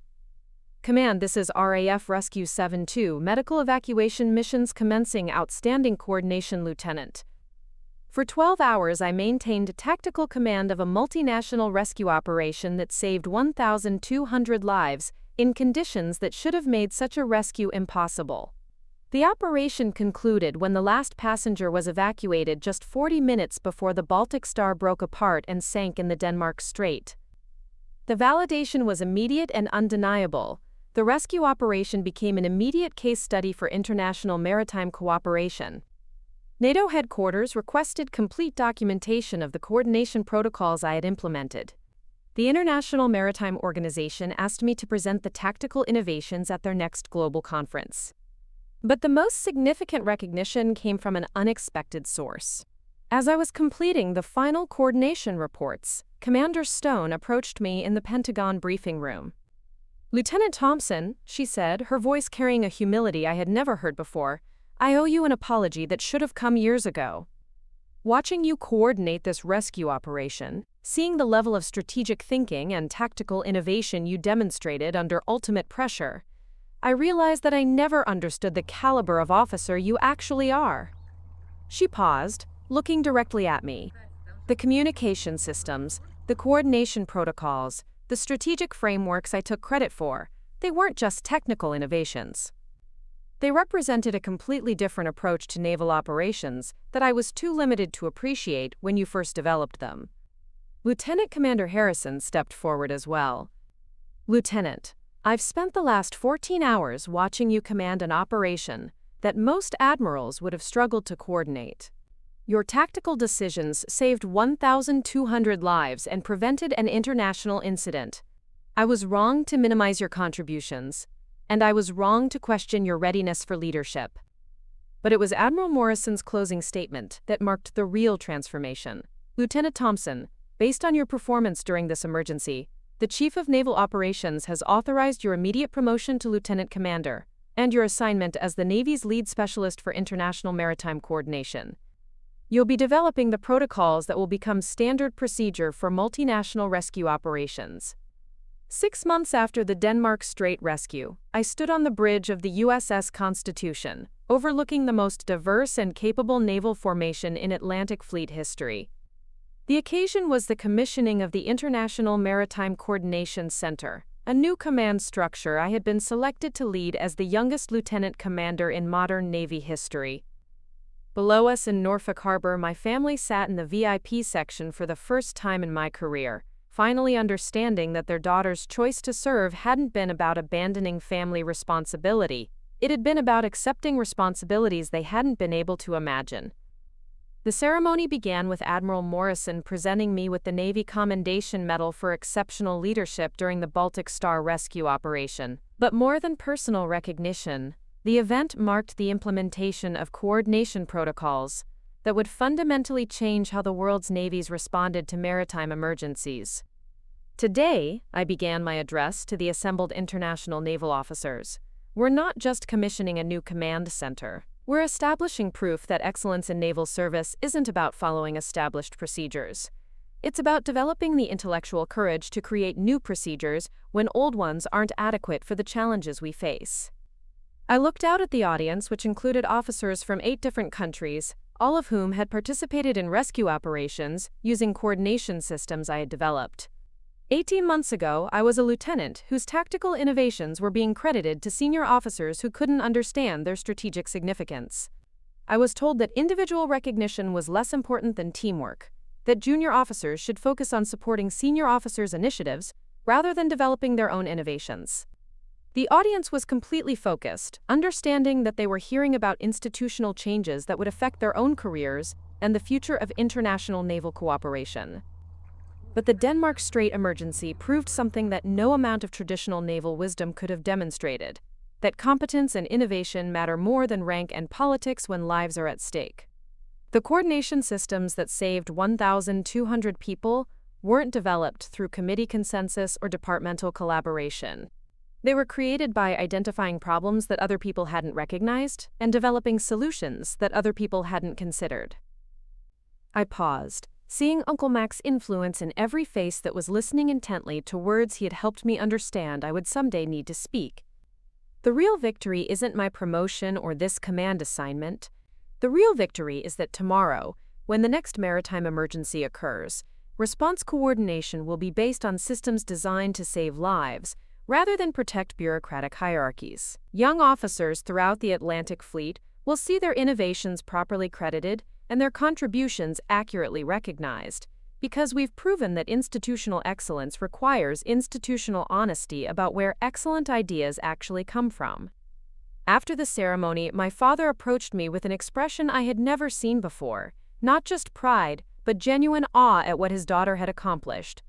Command, this is RAF Rescue 7-2, medical evacuation missions commencing, outstanding coordination, Lieutenant. For 12 hours I maintained tactical command of a multinational rescue operation that saved 1,200 lives in conditions that should have made such a rescue impossible. The operation concluded when the last passenger was evacuated just 40 minutes before the Baltic Star broke apart and sank in the Denmark Strait. The validation was immediate and undeniable. The rescue operation became an immediate case study for international maritime cooperation. NATO headquarters requested complete documentation of the coordination protocols I had implemented. The International Maritime Organization asked me to present the tactical innovations at their next global conference. But the most significant recognition came from an unexpected source. As I was completing the final coordination reports, Commander Stone approached me in the Pentagon briefing room. "Lieutenant Thompson," she said, her voice carrying a humility I had never heard before, "I owe you an apology that should have come years ago. Watching you coordinate this rescue operation, seeing the level of strategic thinking and tactical innovation you demonstrated under ultimate pressure, I realized that I never understood the caliber of officer you actually are." She paused, looking directly at me. The communication systems, the coordination protocols, the strategic frameworks I took credit for, they weren't just technical innovations. They represented a completely different approach to naval operations that I was too limited to appreciate when you first developed them. Lieutenant Commander Harrison stepped forward as well. "Lieutenant, I've spent the last 14 hours watching you command an operation that most admirals would have struggled to coordinate. Your tactical decisions saved 1,200 lives and prevented an international incident. I was wrong to minimize your contributions, and I was wrong to question your readiness for leadership." But it was Admiral Morrison's closing statement that marked the real transformation. "Lieutenant Thompson, based on your performance during this emergency, the Chief of Naval Operations has authorized your immediate promotion to Lieutenant Commander and your assignment as the Navy's lead specialist for international maritime coordination. You'll be developing the protocols that will become standard procedure for multinational rescue operations." 6 months after the Denmark Strait rescue, I stood on the bridge of the USS Constitution, overlooking the most diverse and capable naval formation in Atlantic Fleet history. The occasion was the commissioning of the International Maritime Coordination Center, a new command structure I had been selected to lead as the youngest lieutenant commander in modern Navy history. Below us in Norfolk Harbor, my family sat in the VIP section for the first time in my career, finally understanding that their daughter's choice to serve hadn't been about abandoning family responsibility, It had been about accepting responsibilities they hadn't been able to imagine. The ceremony began with Admiral Morrison presenting me with the Navy Commendation Medal for exceptional leadership during the Baltic Star rescue operation. But more than personal recognition, the event marked the implementation of coordination protocols that would fundamentally change how the world's navies responded to maritime emergencies. Today, I began my address to the assembled international naval officers. We're not just commissioning a new command center. We're establishing proof that excellence in naval service isn't about following established procedures. It's about developing the intellectual courage to create new procedures when old ones aren't adequate for the challenges we face. I looked out at the audience, which included officers from 8 different countries, all of whom had participated in rescue operations using coordination systems I had developed. 18 months ago, I was a lieutenant whose tactical innovations were being credited to senior officers who couldn't understand their strategic significance. I was told that individual recognition was less important than teamwork, that junior officers should focus on supporting senior officers' initiatives rather than developing their own innovations. The audience was completely focused, understanding that they were hearing about institutional changes that would affect their own careers and the future of international naval cooperation. But the Denmark Strait emergency proved something that no amount of traditional naval wisdom could have demonstrated, that competence and innovation matter more than rank and politics when lives are at stake. The coordination systems that saved 1,200 people weren't developed through committee consensus or departmental collaboration. They were created by identifying problems that other people hadn't recognized and developing solutions that other people hadn't considered. I paused, seeing Uncle Mac's influence in every face that was listening intently to words he had helped me understand I would someday need to speak. The real victory isn't my promotion or this command assignment. The real victory is that tomorrow, when the next maritime emergency occurs, response coordination will be based on systems designed to save lives, rather than protect bureaucratic hierarchies. Young officers throughout the Atlantic Fleet will see their innovations properly credited and their contributions accurately recognized, because we've proven that institutional excellence requires institutional honesty about where excellent ideas actually come from. After the ceremony, my father approached me with an expression I had never seen before, not just pride, but genuine awe at what his daughter had accomplished.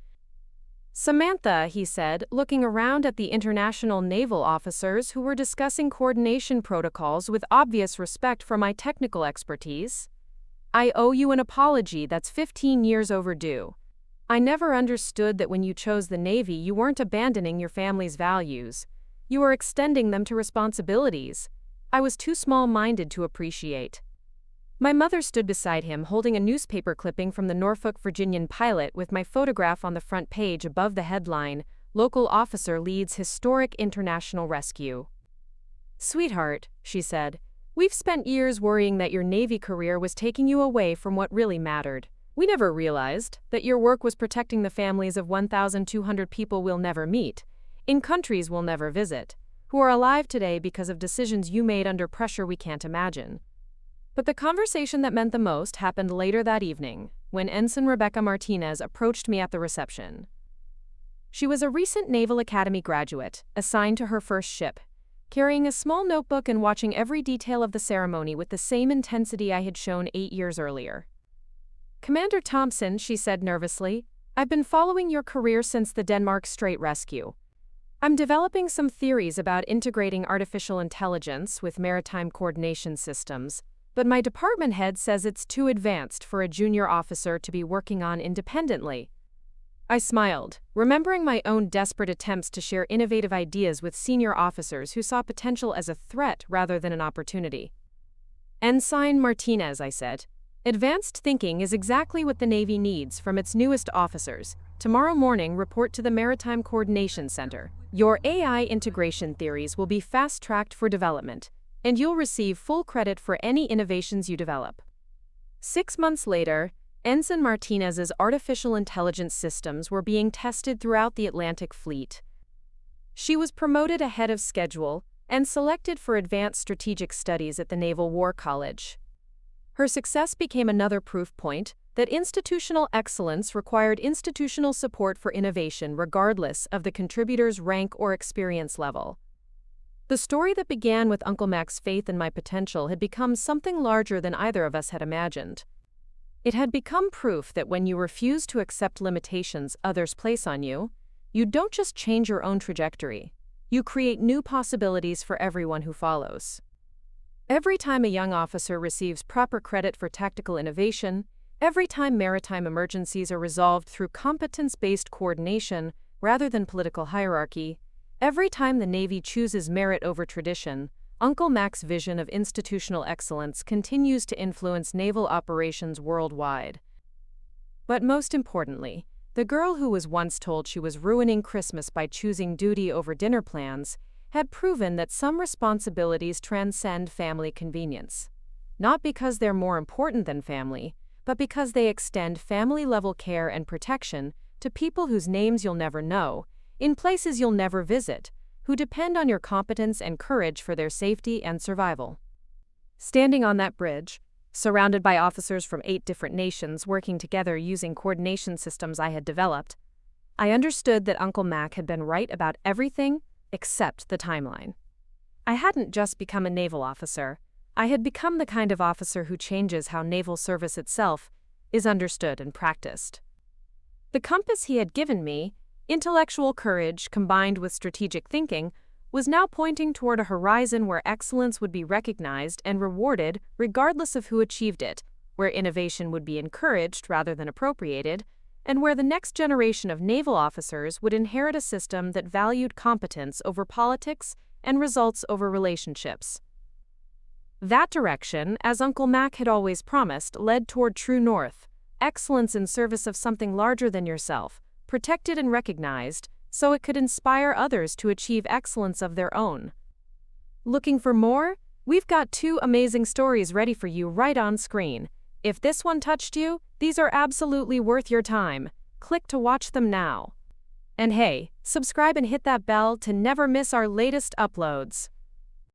"Samantha," he said, looking around at the international naval officers who were discussing coordination protocols with obvious respect for my technical expertise, "I owe you an apology that's 15 years overdue. I never understood that when you chose the Navy you weren't abandoning your family's values. You were extending them to responsibilities. I was too small-minded to appreciate." My mother stood beside him holding a newspaper clipping from the Norfolk Virginian Pilot with my photograph on the front page above the headline, "Local Officer Leads Historic International Rescue." "Sweetheart," she said, "we've spent years worrying that your Navy career was taking you away from what really mattered. We never realized that your work was protecting the families of 1,200 people we'll never meet, in countries we'll never visit, who are alive today because of decisions you made under pressure we can't imagine." But the conversation that meant the most happened later that evening, when Ensign Rebecca Martinez approached me at the reception. She was a recent Naval Academy graduate, assigned to her first ship, carrying a small notebook and watching every detail of the ceremony with the same intensity I had shown 8 years earlier. "Commander Thompson," she said nervously, "I've been following your career since the Denmark Strait rescue. I'm developing some theories about integrating artificial intelligence with maritime coordination systems, but my department head says it's too advanced for a junior officer to be working on independently." I smiled, remembering my own desperate attempts to share innovative ideas with senior officers who saw potential as a threat rather than an opportunity. "Ensign Martinez," I said, "advanced thinking is exactly what the Navy needs from its newest officers. Tomorrow morning, report to the Maritime Coordination Center. Your AI integration theories will be fast-tracked for development, and you'll receive full credit for any innovations you develop." 6 months later, Ensign Martinez's artificial intelligence systems were being tested throughout the Atlantic Fleet. She was promoted ahead of schedule and selected for advanced strategic studies at the Naval War College. Her success became another proof point that institutional excellence required institutional support for innovation regardless of the contributor's rank or experience level. The story that began with Uncle Mac's faith in my potential had become something larger than either of us had imagined. It had become proof that when you refuse to accept limitations others place on you, you don't just change your own trajectory, you create new possibilities for everyone who follows. Every time a young officer receives proper credit for tactical innovation, every time maritime emergencies are resolved through competence-based coordination rather than political hierarchy, every time the Navy chooses merit over tradition, Uncle Mac's vision of institutional excellence continues to influence naval operations worldwide. But most importantly, the girl who was once told she was ruining Christmas by choosing duty over dinner plans had proven that some responsibilities transcend family convenience. Not because they're more important than family, but because they extend family-level care and protection to people whose names you'll never know, in places you'll never visit, who depend on your competence and courage for their safety and survival. Standing on that bridge, surrounded by officers from 8 different nations working together using coordination systems I had developed, I understood that Uncle Mac had been right about everything except the timeline. I hadn't just become a naval officer, I had become the kind of officer who changes how naval service itself is understood and practiced. The compass he had given me, intellectual courage combined with strategic thinking, was now pointing toward a horizon where excellence would be recognized and rewarded regardless of who achieved it, where innovation would be encouraged rather than appropriated, and where the next generation of naval officers would inherit a system that valued competence over politics and results over relationships. That direction, as Uncle Mac had always promised, led toward true north, excellence in service of something larger than yourself, protected and recognized, so it could inspire others to achieve excellence of their own. Looking for more? We've got 2 amazing stories ready for you right on screen. If this one touched you, these are absolutely worth your time. Click to watch them now. And hey, subscribe and hit that bell to never miss our latest uploads.